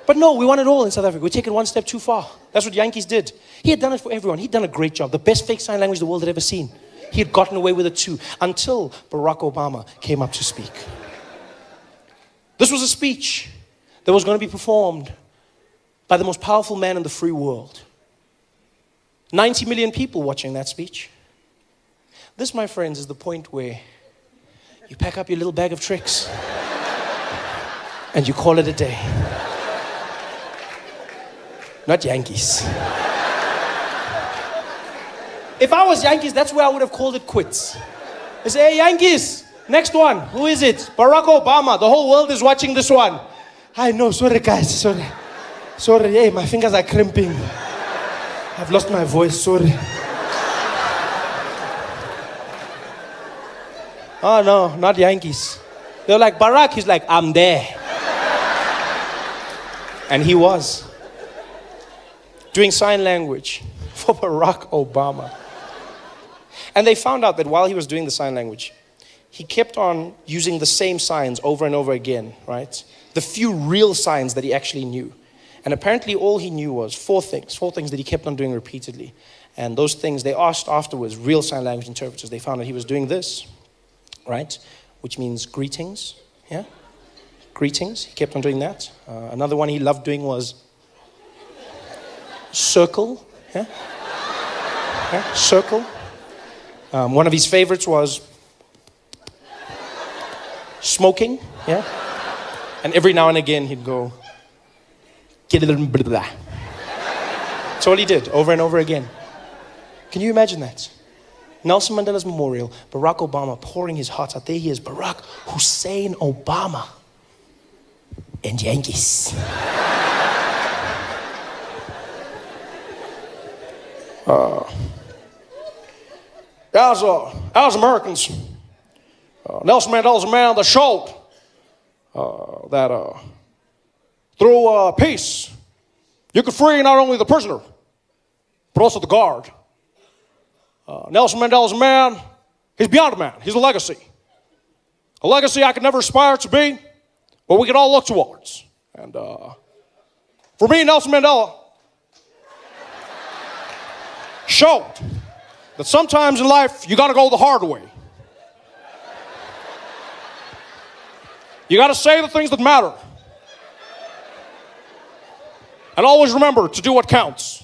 But no, we want it all in South Africa. We take it one step too far. That's what Yankees did. He had done it for everyone. He'd done a great job. The best fake sign language the world had ever seen. He had gotten away with it too, until Barack Obama came up to speak. This was a speech that was going to be performed by the most powerful man in the free world. 90 million people watching that speech. This, my friends, is the point where you pack up your little bag of tricks and you call it a day. Not Yankees. If I was Yankees, that's where I would have called it quits. I say, hey, Yankees, next one. Who is it? Barack Obama. The whole world is watching this one. I know, sorry guys, sorry. Sorry, hey, my fingers are crimping. I've lost my voice, sorry. Oh no, not Yankees. They're like, Barack, he's like, I'm there. And he was. Doing sign language for Barack Obama. And they found out that while he was doing the sign language, he kept on using the same signs over and over again, right? The few real signs that he actually knew. And apparently all he knew was 4 things that he kept on doing repeatedly. And those things, they asked afterwards real sign language interpreters. They found that he was doing this, right? Which means greetings, yeah? Greetings, he kept on doing that. Another one he loved doing was circle, yeah? Yeah, circle. One of his favorites was smoking, yeah? And every now and again he'd go, get a little blah, blah. That's all he did, over and over again. Can you imagine that? Nelson Mandela's memorial, Barack Obama pouring his heart out. There he is, Barack Hussein Obama. And Yankees. As Americans, Nelson Mandela's a man that showed that through peace, you could free not only the prisoner, but also the guard. Nelson Mandela's a man, he's beyond a man, he's a legacy. A legacy I could never aspire to be, but we could all look towards. And for me, Nelson Mandela showed that sometimes in life, you gotta go the hard way. You gotta say the things that matter. And always remember to do what counts.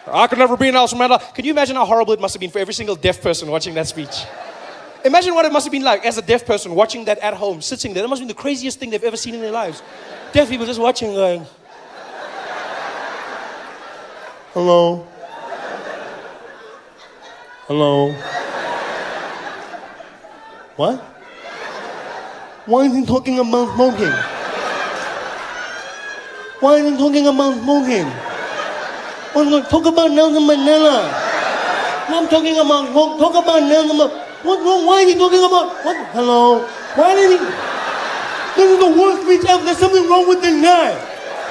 I could never be Nelson Mandela. Can you imagine how horrible it must have been for every single deaf person watching that speech? Imagine what it must have been like as a deaf person watching that at home, sitting there. That must have been the craziest thing they've ever seen in their lives. Deaf people just watching going, hello. Hello. What? Why is he talking about smoking? Why is he talking about smoking? Talk about Nelson Mandela. I'm talking about talk about Nelson Mandela. What's wrong? Why is he talking about what? Hello. Why did he? This is the worst speech ever. There's something wrong with this guy.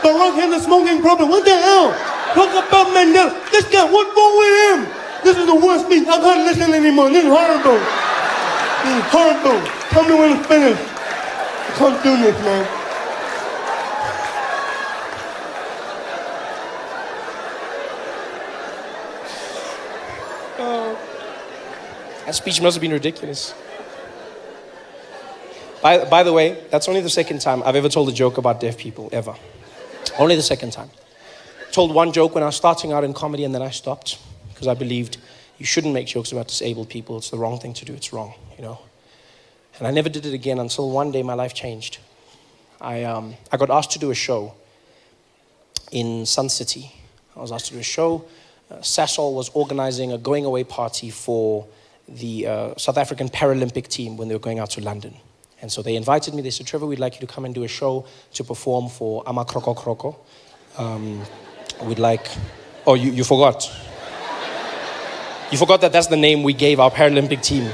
Barack has a smoking problem. What the hell? Talk about Mandela. This guy, what's wrong with him? This is the worst speech. I can't listen anymore. This is horrible. This is horrible. Tell me when it's finished. I can't do this, man. That speech must have been ridiculous. By the way, that's only the second time I've ever told a joke about deaf people, ever. Only the second time. Told one joke when I was starting out in comedy and then I stopped because I believed you shouldn't make jokes about disabled people. It's the wrong thing to do. It's wrong, you know. And I never did it again until one day my life changed. I got asked to do a show in Sun City. I was asked to do a show. Sasol was organizing a going away party for the South African Paralympic team when they were going out to London. And so they invited me. They said, Trevor, we'd like you to come and do a show to perform for Ama Kroko Kroko. We'd like... Oh, you forgot. You forgot that that's the name we gave our Paralympic team.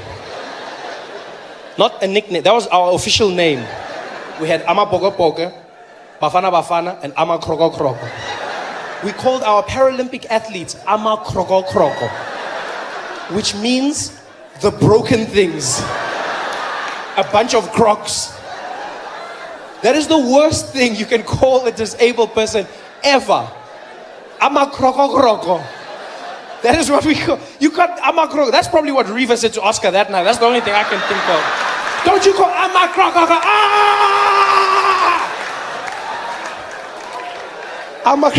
Not a nickname. That was our official name. We had Ama Pogo Pogo, Bafana Bafana, and Ama Kroko Kroko. We called our Paralympic athletes Ama Kroko Kroko, which means the broken things. A bunch of crocs. That is the worst thing you can call a disabled person ever. Ama Kroko Kroko. That is what we call. You got Ama Kroko. That's probably what Reva said to Oscar that night. That's the only thing I can think of. Don't you call Ama Kroko Kroko? Ah! Ama.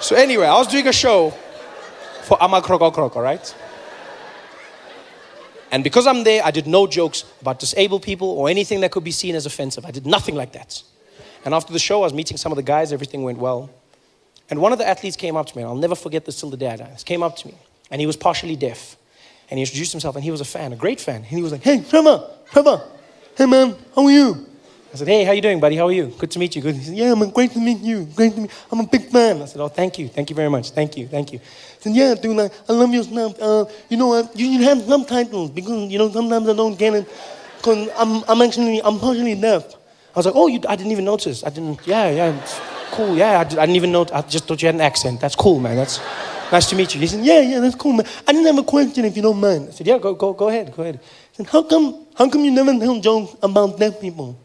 So anyway, I was doing a show for Ama Kroko Kroko, right? And because I'm there, I did no jokes about disabled people or anything that could be seen as offensive. I did nothing like that. And after the show, I was meeting some of the guys. Everything went well. And one of the athletes came up to me, and I'll never forget this till the day I die. He came up to me, and he was partially deaf. And he introduced himself, and he was a fan, a great fan. And he was like, hey, Trevor, hey, man, how are you? I said, hey, how you doing, buddy? How are you? Good to meet you. Good. He said, yeah, man, great to meet you. Great to meet you. I'm a big fan. I said, oh, thank you. Thank you very much. Thank you. He said, yeah, dude, like, I love your stuff. You know what? You should have subtitles because, you know, sometimes I don't get it because I'm partially deaf. I was like, oh, I didn't even notice. Yeah, it's cool. Yeah, I didn't even know. I just thought you had an accent. That's cool, man. That's nice to meet you. He said, yeah, that's cool, man. I didn't have a question if you don't mind. I said, yeah, go ahead. He said, how come you never tell jokes about deaf people?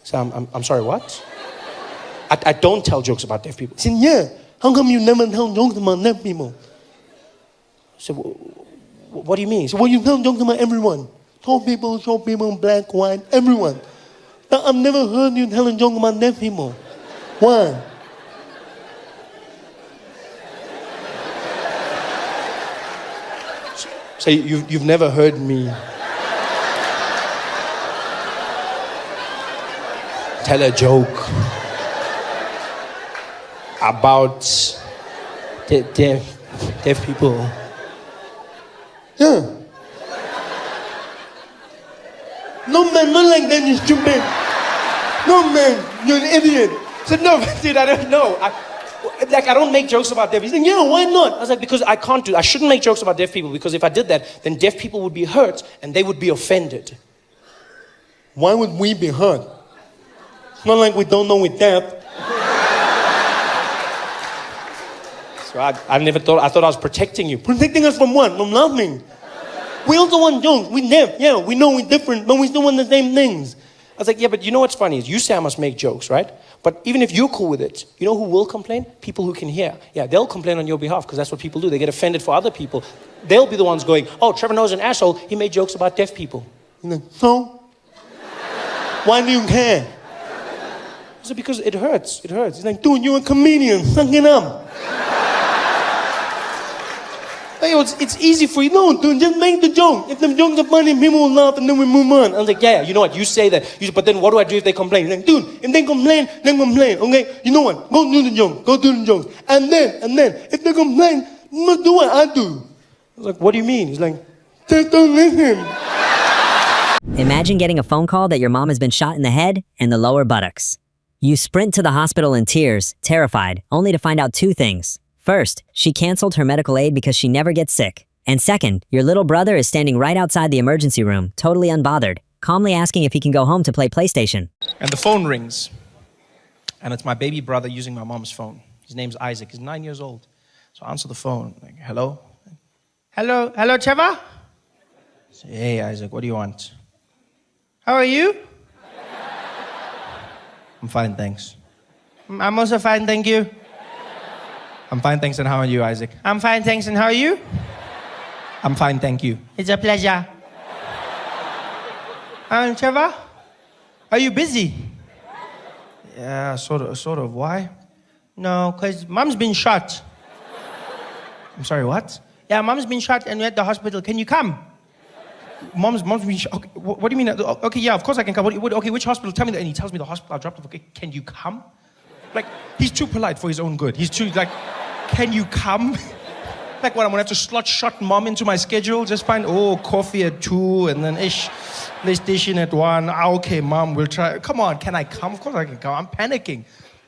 So I'm sorry, what? I don't tell jokes about deaf people. He said, yeah, how come you never tell jokes about deaf people? I said, what do you mean? He said, well, you tell jokes about everyone. Tall people, short people, black, white, everyone. But I've never heard you tell a joke about deaf people. Why? So you've never heard me tell a joke about deaf people? Yeah. No, man, not like that, you stupid. No, man, you're an idiot. I said, no, dude, I don't know. I don't make jokes about deaf people. He said, yeah, why not? I was like, because I shouldn't make jokes about deaf people because if I did that, then deaf people would be hurt and they would be offended. Why would we be hurt? It's not like we don't know we're deaf. So I thought I was protecting you. Protecting us from what? From laughing. We also want jokes. We're deaf. Yeah, we know we're different, but we still want the same things. I was like, yeah, but you know what's funny is you say I must make jokes, right? But even if you're cool with it, you know who will complain? People who can hear. Yeah, they'll complain on your behalf because that's what people do. They get offended for other people. They'll be the ones going, oh, Trevor Noah's an asshole. He made jokes about deaf people. You're like, so? Why do you care? I said, because it hurts. It hurts. He's like, dude, you're a comedian. Suck it up. It's easy for you. No, dude, just make the joke. If the jokes are funny, people will laugh and then we move on. I was like, yeah, you know what? You say that. But then what do I do if they complain? He's like, dude, if they complain, then complain. Okay? You know what? Go do the joke. Go do the jokes. And then, if they complain, you must do what I do. I was like, what do you mean? He's like, just don't listen. Imagine getting a phone call that your mom has been shot in the head and the lower buttocks. You sprint to the hospital in tears, terrified, only to find out two things. First, she canceled her medical aid because she never gets sick. And second, your little brother is standing right outside the emergency room, totally unbothered, calmly asking if he can go home to play PlayStation. And the phone rings. And it's my baby brother using my mom's phone. His name's Isaac. He's 9 years old. So I answer the phone. Like, hello? Hello, Trevor? I say, hey, Isaac, what do you want? How are you? I'm fine, thanks. I'm also fine, thank you. I'm fine, thanks, and how are you, Isaac? I'm fine, thanks, and how are you? I'm fine, thank you. It's a pleasure. Trevor, are you busy? Yeah, sort of. Why? No, because Mom's been shot. I'm sorry, what? Yeah, Mom's been shot and we're at the hospital. Can you come? Mom's been shot. Okay, what do you mean? Okay, yeah, of course I can come. Okay, which hospital? Tell me that. And he tells me the hospital I dropped off. Okay, can you come? Like, he's too polite for his own good. He's too, like, can you come? Like, what, I'm gonna have to slot shot Mom into my schedule? Just find, coffee at 2 and then PlayStation at 1. Okay, Mom, we'll try. Come on, can I come? Of course I can come. I'm panicking.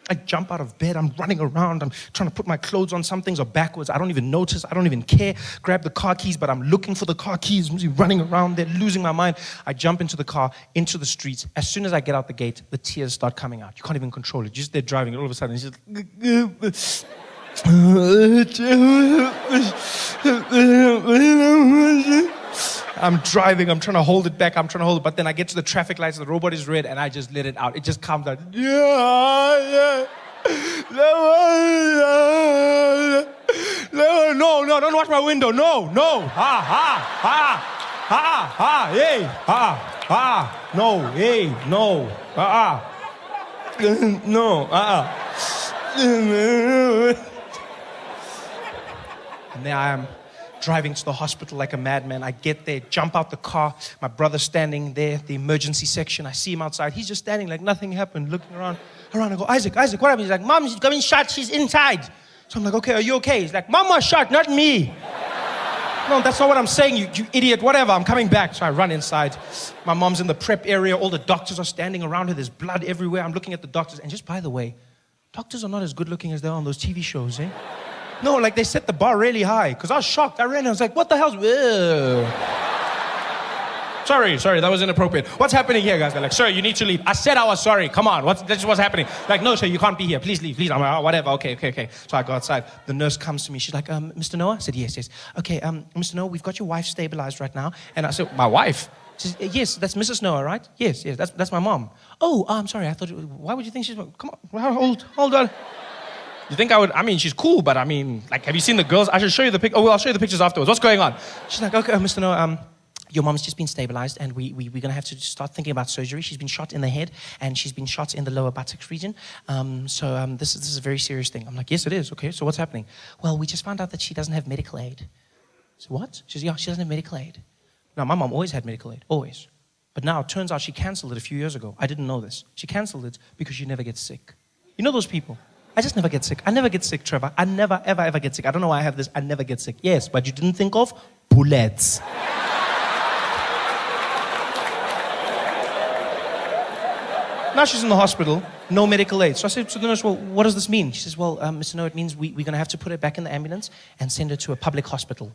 I jump out of bed, I'm running around, I'm trying to put my clothes on, some things are backwards, I don't even notice, I don't even care. Grab the car keys, but I'm looking for the car keys, I'm running around there, losing my mind. I jump into the car, into the streets. As soon as I get out the gate, the tears start coming out. You can't even control it. You're just there driving, and all of a sudden, it's just... I'm driving, I'm trying to hold it back, but then I get to the traffic lights, the robot is red, and I just let it out. It just comes out. No, don't watch my window. No. Hey. No, hey, no. No, And there I am, driving to the hospital like a madman. I get there, jump out the car. My brother's standing there, the emergency section. I see him outside. He's just standing like nothing happened, looking around. I go, Isaac, what happened? He's like, Mom, she's getting shot. She's inside. So I'm like, okay, are you okay? He's like, Mom was shot, not me. No, that's not what I'm saying, you idiot. Whatever, I'm coming back. So I run inside. My mom's in the prep area. All the doctors are standing around her. There's blood everywhere. I'm looking at the doctors. And just by the way, doctors are not as good looking as they are on those TV shows, eh? No, like they set the bar really high. Because I was shocked. I ran and I was like, what the hell's... Sorry, that was inappropriate. What's happening here, guys? They're like, sir, you need to leave. I said I was sorry. Come on, that's what's happening. Like, no, sir, you can't be here. Please leave, please. I'm like, whatever, okay. So I go outside. The nurse comes to me. She's like, Mr. Noah? I said, yes. Okay, Mr. Noah, we've got your wife stabilized right now. And I said, my wife? She says, yes, that's Mrs. Noah, right? Yes, that's my mom. Oh, I'm sorry. I thought, why would you think she's... Come on, hold on. You think I would... I mean, she's cool, but I mean, like, have you seen the girls? I should show you the pictures. Oh, well, I'll show you the pictures afterwards. What's going on? She's like, okay, Mr. Noah, your mom's just been stabilized and we're going to have to start thinking about surgery. She's been shot in the head and she's been shot in the lower buttocks region. This is a very serious thing. I'm like, yes, it is. Okay, so what's happening? Well, we just found out that she doesn't have medical aid. So what? She says, yeah, she doesn't have medical aid. Now, my mom always had medical aid, always. But now it turns out she canceled it a few years ago. I didn't know this. She canceled it because she never gets sick. You know those people? I just never get sick. I never get sick, Trevor. I never, ever get sick. I don't know why I have this. I never get sick. Yes, but you didn't think of bullets. Now she's in the hospital, no medical aid. So I said to the nurse, well, what does this mean? She says, well, Mr. Noah, it means we're going to have to put her back in the ambulance and send her to a public hospital.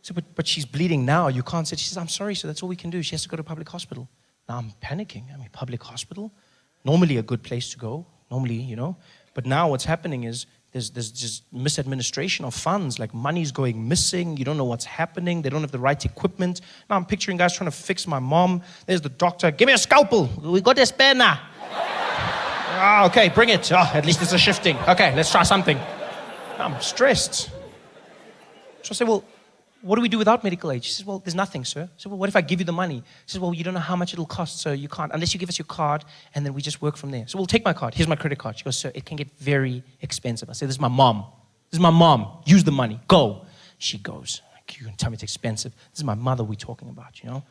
So, but she's bleeding now. You can't say. She says, I'm sorry, so that's all we can do. She has to go to a public hospital. Now I'm panicking. I mean, public hospital? Normally a good place to go. Normally, you know. But now what's happening is there's just misadministration of funds. Like money's going missing. You don't know what's happening. They don't have the right equipment. Now I'm picturing guys trying to fix my mom. There's the doctor. Give me a scalpel. We got a spare now. Okay, bring it. At least it's a shifting. Okay, let's try something. I'm stressed. So I say, well, what do we do without medical aid? She says, well, there's nothing, sir. I said, well, what if I give you the money? She says, well, you don't know how much it'll cost, so you can't, unless you give us your card, and then we just work from there. So we'll take my card. Here's my credit card. She goes, sir, it can get very expensive. I said, this is my mom. Use the money. Go. She goes, like, you can tell me it's expensive. This is my mother we're talking about, you know?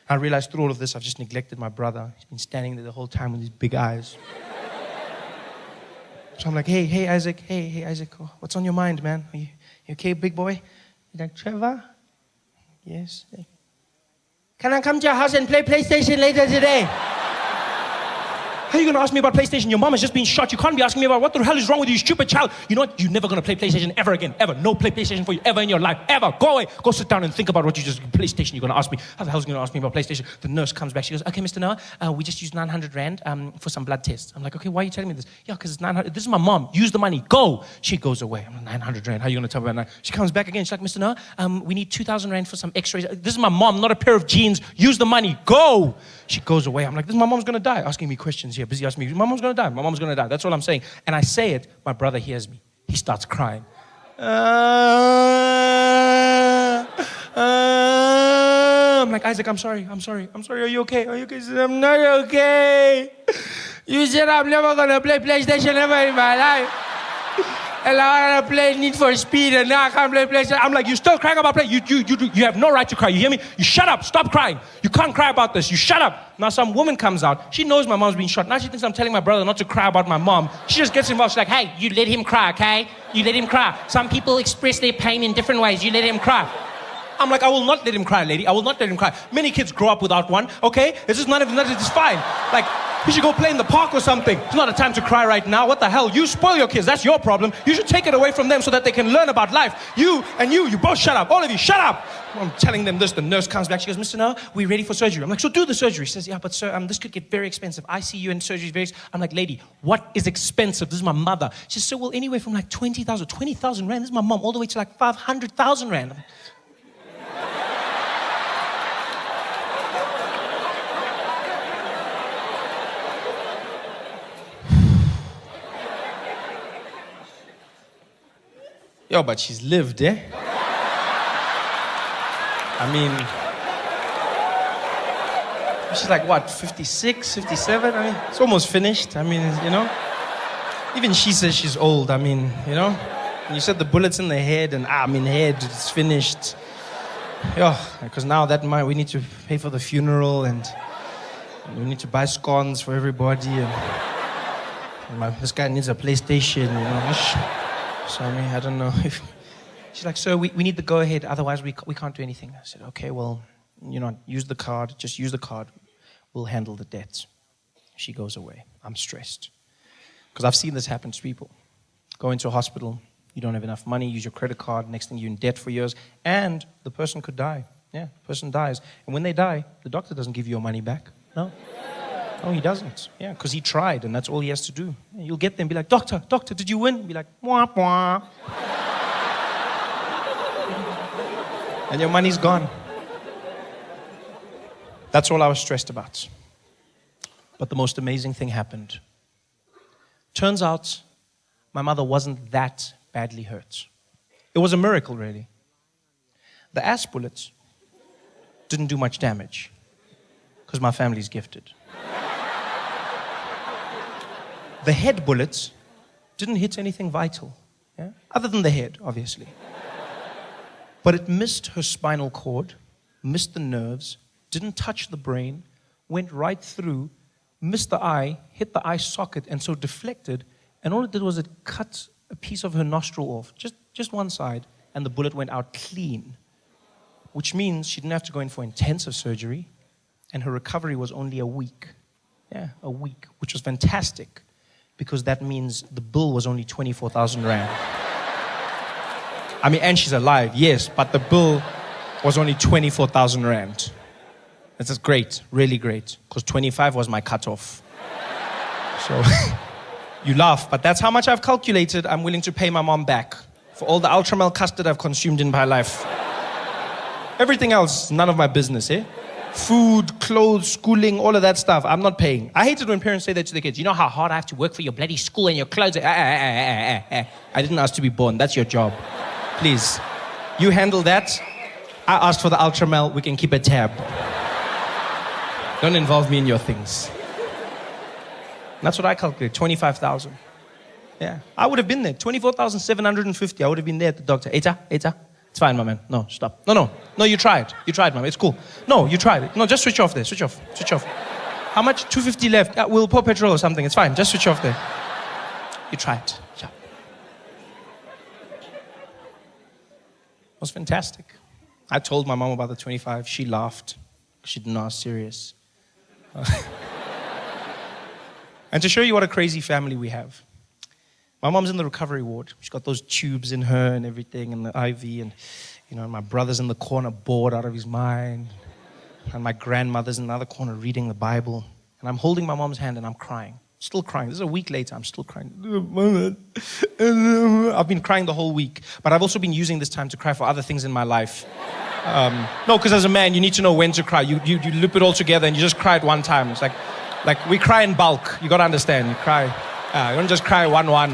I realized through all of this, I've just neglected my brother. He's been standing there the whole time with these big eyes. So I'm like, hey, Isaac. Hey, Isaac. What's on your mind, man? Are you okay, big boy? He's like, Trevor? Yes. Can I come to your house and play PlayStation later today? How are you going to ask me about PlayStation? Your mom has just been shot. You can't be asking me about what the hell is wrong with you, you stupid child. You know what? You're never going to play PlayStation ever again. Ever. No play PlayStation for you ever in your life. Ever. Go away. Go sit down and think about what you just... PlayStation, you're going to ask me. How the hell is going to ask me about PlayStation? The nurse comes back. She goes, okay, Mr. Noah, we just used 900 Rand for some blood tests. I'm like, okay, why are you telling me this? Yeah, because it's 900. This is my mom. Use the money. Go. She goes away. I'm like, 900 Rand. How are you going to tell me about that? She comes back again. She's like, Mr. Noah, we need 2,000 Rand for some x-rays. This is my mom, not a pair of jeans. Use the money. Go. She goes away. I'm like, this is my mom's going to die. Asking me questions here. Busy asking me, my mom's going to die. My mom's going to die. That's all I'm saying. And I say it. My brother hears me. He starts crying. I'm like, Isaac, I'm sorry. Are you okay? Are you okay? He said, I'm not okay. You said I'm never going to play PlayStation ever in my life. And I want to play Need for Speed, and now I can't play PlayStation. I'm like, you still crying about play? You have no right to cry. You hear me? You shut up. Stop crying. You can't cry about this. You shut up. Now some woman comes out. She knows my mom's been shot. Now she thinks I'm telling my brother not to cry about my mom. She just gets involved. She's like, hey, you let him cry, okay? You let him cry. Some people express their pain in different ways. You let him cry. I'm like, I will not let him cry, lady. I will not let him cry. Many kids grow up without one, okay? It's just none of it is fine. Like, you should go play in the park or something. It's not a time to cry right now. What the hell? You spoil your kids. That's your problem. You should take it away from them so that they can learn about life. You both shut up. All of you, shut up. I'm telling them this. The nurse comes back. She goes, Mr. Noah, we're ready for surgery. I'm like, so do the surgery. She says, yeah, but sir, this could get very expensive. ICU and surgery is very expensive. I'm like, lady, what is expensive? This is my mother. She says, so well, anyway, from like 20,000 Rand. This is my mom, all the way to like 500,000 Rand. Yo, but she's lived, eh? I mean, she's like, what, 56, 57? I mean, it's almost finished. I mean, you know? Even she says she's old. I mean, you know? You said the bullets in the head, and head, it's finished. Yeah, because now that we need to pay for the funeral, and we need to buy scones for everybody, and this guy needs a PlayStation, you know? So, I mean, I don't know if... She's like, sir, we need the go-ahead, otherwise we can't do anything. I said, okay, well, you know, use the card, just use the card. We'll handle the debts. She goes away. I'm stressed. Because I've seen this happen to people. Go into a hospital, you don't have enough money, use your credit card, next thing you're in debt for years, and the person could die. Yeah, the person dies. And when they die, the doctor doesn't give you your money back. No. No, he doesn't. Yeah, because he tried, and that's all he has to do. You'll get there and be like, doctor, did you win? Be like, wah, wah. And your money's gone. That's all I was stressed about. But the most amazing thing happened. Turns out, my mother wasn't that badly hurt. It was a miracle, really. The ass bullets didn't do much damage, because my family's gifted. The head bullets didn't hit anything vital, yeah? Other than the head, obviously. But it missed her spinal cord, missed the nerves, didn't touch the brain, went right through, missed the eye, hit the eye socket, and so deflected, and all it did was it cut a piece of her nostril off, just one side, and the bullet went out clean, which means she didn't have to go in for intensive surgery, and her recovery was only a week. Yeah, a week, which was fantastic, because that means the bill was only 24,000 Rand. I mean, and she's alive, yes, but the bill was only 24,000 Rand. This is great, really great, because 25 was my cutoff. So, you laugh, but that's how much I've calculated I'm willing to pay my mom back for all the ultramel custard I've consumed in my life. Everything else, none of my business, eh? Food, clothes, schooling, all of that stuff, I'm not paying. I hate it when parents say that to their kids. You know how hard I have to work for your bloody school and your clothes? I didn't ask to be born. That's your job. Please. You handle that. I asked for the ultramel. We can keep a tab. Don't involve me in your things. That's what I calculate, 25,000. Yeah. I would have been there. 24,750. I would have been there at the doctor. Eta. It's fine, my man. No, stop. No, you tried. You tried, man. It's cool. No, you tried it. No, just switch off there. Switch off. How much? 250 left. We'll pour petrol or something. It's fine. Just switch off there. You tried. Yeah. It was fantastic. I told my mom about the 25. She laughed. She didn't know I was serious. And to show you what a crazy family we have, my mom's in the recovery ward. She's got those tubes in her and everything, and the IV, and my brother's in the corner bored out of his mind, and my grandmother's in the other corner reading the Bible, and I'm holding my mom's hand and I'm crying. Still crying. This is a week later, I'm still crying. I've been crying the whole week, but I've also been using this time to cry for other things in my life. No, because as a man, you need to know when to cry. You loop it all together and you just cry at one time. It's like we cry in bulk. You got to understand. You cry. You don't just cry one. Cry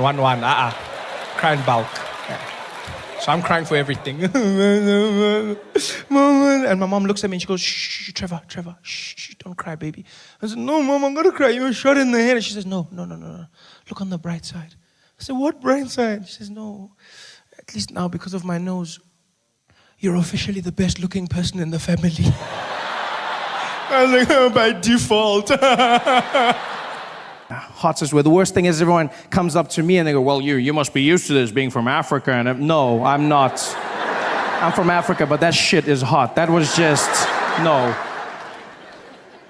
in bulk. Yeah. So I'm crying for everything. And my mom looks at me and she goes, "Shh, Trevor, shh, don't cry, baby." I said, "No, Mom, I'm going to cry. You're shot in the head." And she says, No. Look on the bright side. I said, "What bright side?" She says, "No, at least now because of my nose, you're officially the best looking person in the family." I was like, "Oh, by default." Hot is where the worst thing is everyone comes up to me and they go, "Well, you must be used to this being from Africa." And no, I'm not. I'm from Africa, but that shit is hot. That was just, no.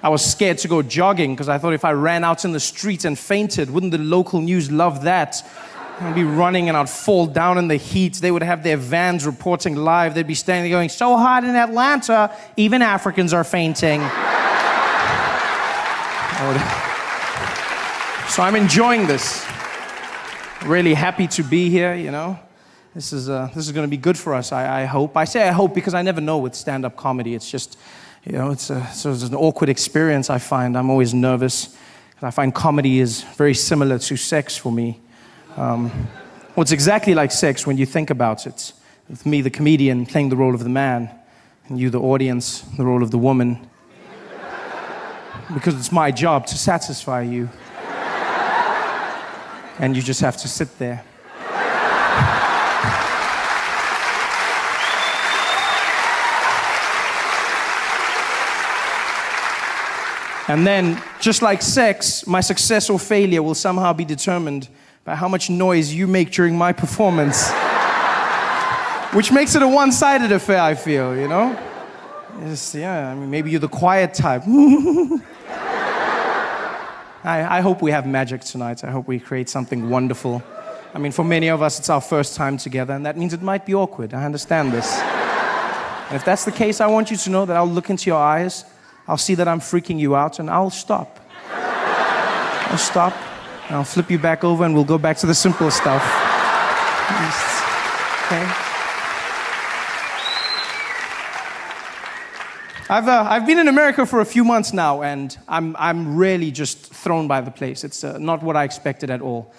I was scared to go jogging because I thought if I ran out in the street and fainted, wouldn't the local news love that? I'd be running and I'd fall down in the heat. They would have their vans reporting live. They'd be standing there going, "So hot in Atlanta, even Africans are fainting." So I'm enjoying this. Really happy to be here, This is going to be good for us, I hope. I say I hope because I never know with stand-up comedy. It's just, it's an awkward experience, I find. I'm always nervous. I find comedy is very similar to sex for me. Well, it's exactly like sex when you think about it. With me, the comedian, playing the role of the man, and you, the audience, the role of the woman. Because it's my job to satisfy you. And you just have to sit there. And then, just like sex, my success or failure will somehow be determined by how much noise you make during my performance. Which makes it a one-sided affair, I feel, maybe you're the quiet type. I hope we have magic tonight. I hope we create something wonderful. For many of us, it's our first time together, and that means it might be awkward. I understand this. And if that's the case, I want you to know that I'll look into your eyes, I'll see that I'm freaking you out, and I'll stop. I'll stop, and I'll flip you back over, and we'll go back to the simple stuff. Okay? I've been in America for a few months now, and I'm really just thrown by the place. It's not what I expected at all.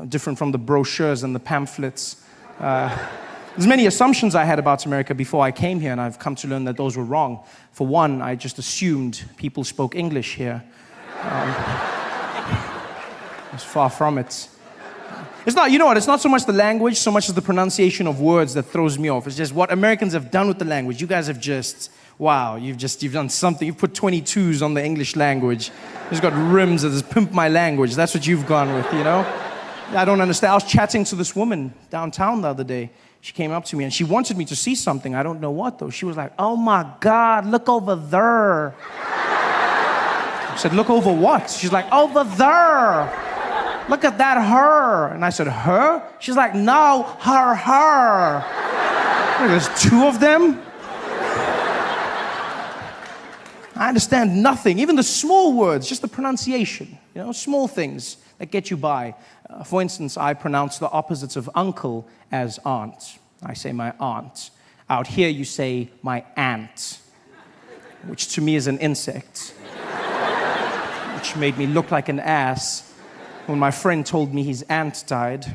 Different from the brochures and the pamphlets. There's many assumptions I had about America before I came here, and I've come to learn that those were wrong. For one, I just assumed people spoke English here. It's far from it. It's not, it's not so much the language, so much as the pronunciation of words that throws me off. It's just what Americans have done with the language. You guys have just, wow, you've done something. You've put 22s on the English language. You've got rims that just pimp my language. That's what you've gone with, I don't understand. I was chatting to this woman downtown the other day. She came up to me and she wanted me to see something. I don't know what though. She was like, "Oh my God, look over there." I said, "Look over what?" She's like, "Over there. Look at that her." And I said, "Her?" She's like, "No, her. There's two of them?" I understand nothing, even the small words, just the pronunciation, small things that get you by. For instance, I pronounce the opposites of uncle as aunt. I say my aunt. Out here, you say my aunt, which to me is an insect, which made me look like an ass when my friend told me his aunt died.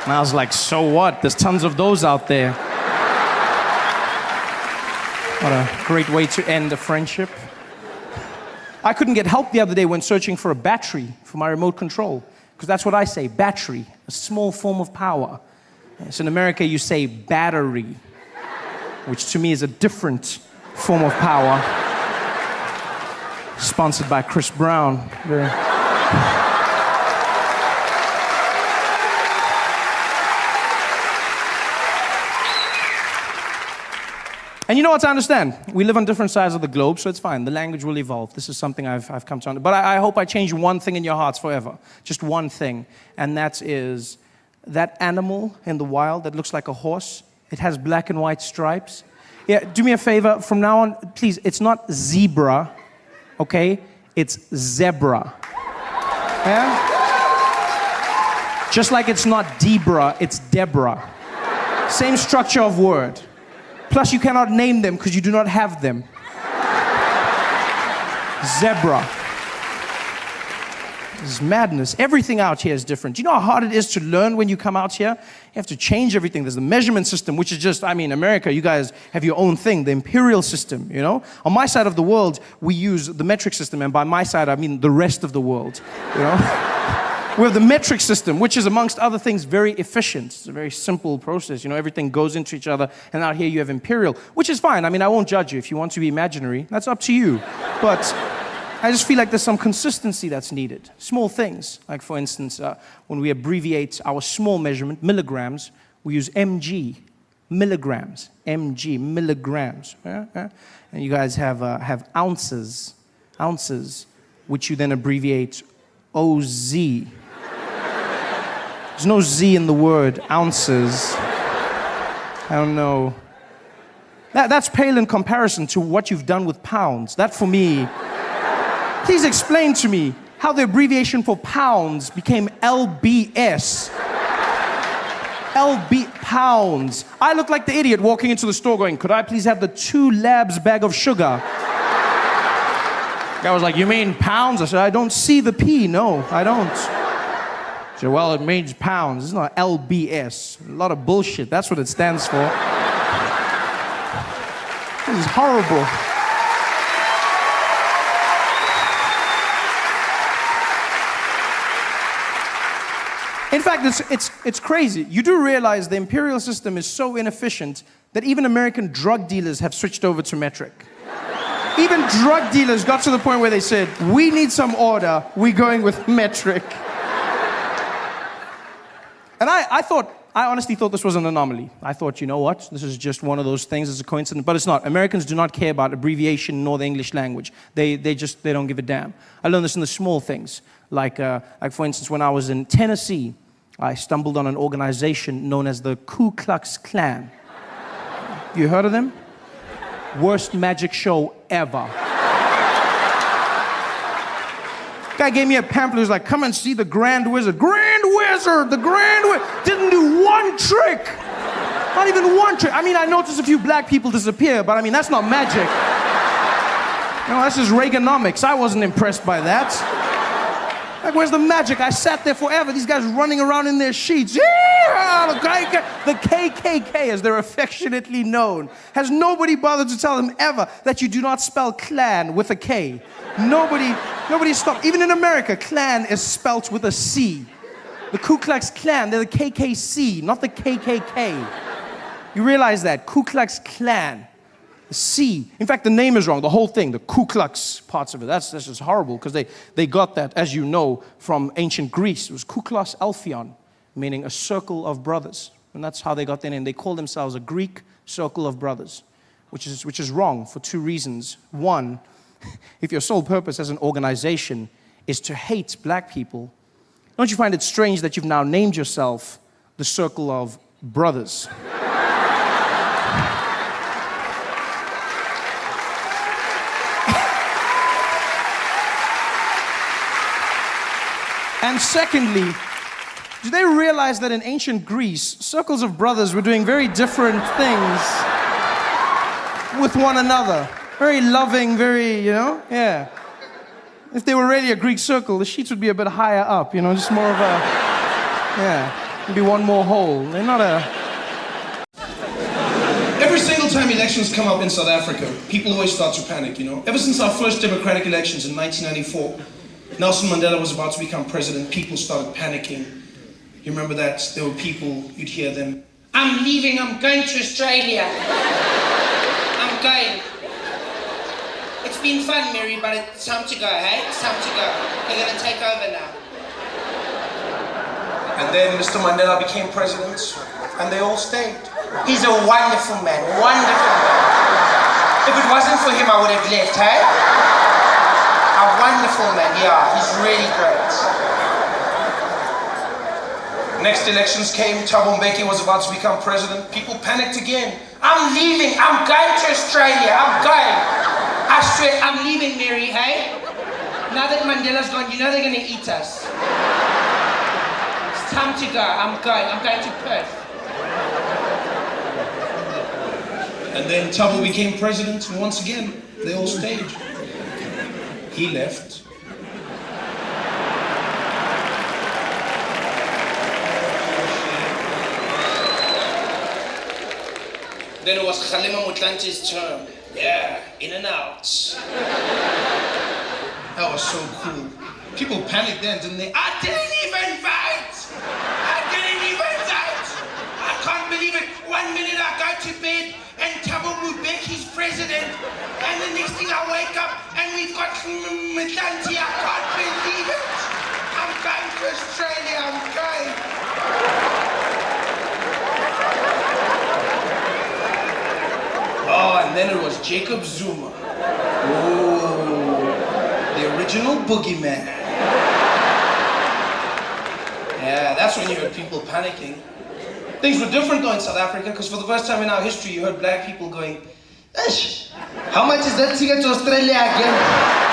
And I was like, so what? There's tons of those out there. What a great way to end a friendship. I couldn't get help the other day when searching for a battery for my remote control, because that's what I say, battery, a small form of power. So in America, you say battery, which to me is a different form of power. Sponsored by Chris Brown. And you know what, I understand. We live on different sides of the globe, so it's fine. The language will evolve. This is something I've come to understand. But I hope I change one thing in your hearts forever. Just one thing. And that is that animal in the wild that looks like a horse. It has black and white stripes. Yeah, do me a favor. From now on, please, it's not zebra, okay? It's zebra. Yeah? Just like it's not Debra, it's Deborah. Same structure of word. Plus, you cannot name them because you do not have them. Zebra. This is madness. Everything out here is different. Do you know how hard it is to learn when you come out here? You have to change everything. There's the measurement system, which is just, I mean, America, you guys have your own thing, the imperial system, you know? On my side of the world, we use the metric system, and by my side, I mean the rest of the world, you know? We have the metric system, which is, amongst other things, very efficient. It's a very simple process. You know, everything goes into each other. And out here you have imperial, which is fine. I mean, I won't judge you. If you want to be imaginary, that's up to you. But I just feel like there's some consistency that's needed. Small things. Like, for instance, when we abbreviate our small measurement, milligrams, we use mg, milligrams. Mg, milligrams. Yeah? Yeah? And you guys have ounces, which you then abbreviate OZ. There's no Z in the word, ounces. I don't know. That's pale in comparison to what you've done with pounds. That for me, please explain to me how the abbreviation for pounds became LBS. Pounds. I look like the idiot walking into the store going, could I please have the 2 labs bag of sugar? Guy was like, you mean pounds? I said, I don't see the P. No, I don't. He said, well, it means pounds. It's not LBS. A lot of bullshit. That's what it stands for. This is horrible. In fact, it's crazy. You do realize the imperial system is so inefficient that even American drug dealers have switched over to metric. Even drug dealers got to the point where they said, we need some order, we're going with metric. And I honestly thought this was an anomaly. I thought, you know what, this is just one of those things, it's a coincidence, but it's not. Americans do not care about abbreviation nor the English language. They don't give a damn. I learned this in the small things. Like for instance, when I was in Tennessee, I stumbled on an organization known as the Ku Klux Klan. You heard of them? Worst magic show ever. Guy gave me a pamphlet. He was like, come and see the Grand Wizard. Grand Wizard! The Grand Wizard! Didn't do one trick! Not even one trick. I mean, I noticed a few black people disappear, but I mean, that's not magic. You know, that's just Reaganomics. I wasn't impressed by that. Like, where's the magic? I sat there forever. These guys running around in their sheets. Yeah! The KKK, as they're affectionately known. Has nobody bothered to tell them ever that you do not spell clan with a K? Nobody stopped. Even in America, clan is spelt with a C. The Ku Klux Klan, they're the KKC, not the KKK. You realize that? Ku Klux Klan. The C. In fact, the name is wrong. The whole thing, the Ku Klux parts of it. That's just horrible because they got that, as you know, from ancient Greece. It was Kuklos Alphion, meaning a circle of brothers. And that's how they got their name. They call themselves a Greek circle of brothers, which is wrong for 2 reasons. One, if your sole purpose as an organization is to hate black people, don't you find it strange that you've now named yourself the Circle of Brothers? And secondly, do they realize that in ancient Greece, circles of brothers were doing very different things with one another? Very loving, very, you know, yeah. If they were really a Greek circle, the sheets would be a bit higher up, you know, just more of a, yeah, maybe one more hole. They're not a... Every single time elections come up in South Africa, people always start to panic, you know. Ever since our first democratic elections in 1994, Nelson Mandela was about to become president, people started panicking. You remember that? There were people, you'd hear them, I'm leaving, I'm going to Australia. I'm going. It's been fun, Mary, but it's time to go, hey? It's time to go. They're gonna take over now. And then Mr. Mandela became president, and they all stayed. He's a wonderful man, wonderful man. If it wasn't for him, I would have left, hey? A wonderful man, yeah, he's really great. Next elections came, Thabo Mbeki was about to become president. People panicked again. I'm leaving, I'm going to Australia, I'm going. I swear, I'm leaving, Mary, hey? Now that Mandela's gone, you know they're gonna eat us. It's time to go, I'm going to Perth. And then Thabo became president, and once again, they all stayed. He left. Then it was Kgalema Motlante's term. Yeah, in and out. That was so cool. People panicked then, didn't they? I didn't even vote! I can't believe it. 1 minute I go to bed and Thabo Mbeki's president, and the next thing I wake up and we've got Motlanthe. I can't believe it. I'm going to Australia, I'm going. Oh, and then it was Jacob Zuma. Oh, the original boogeyman. Yeah, that's when you heard people panicking. Things were different though in South Africa, because for the first time in our history, you heard black people going, "Eish, how much is that ticket to Australia again?"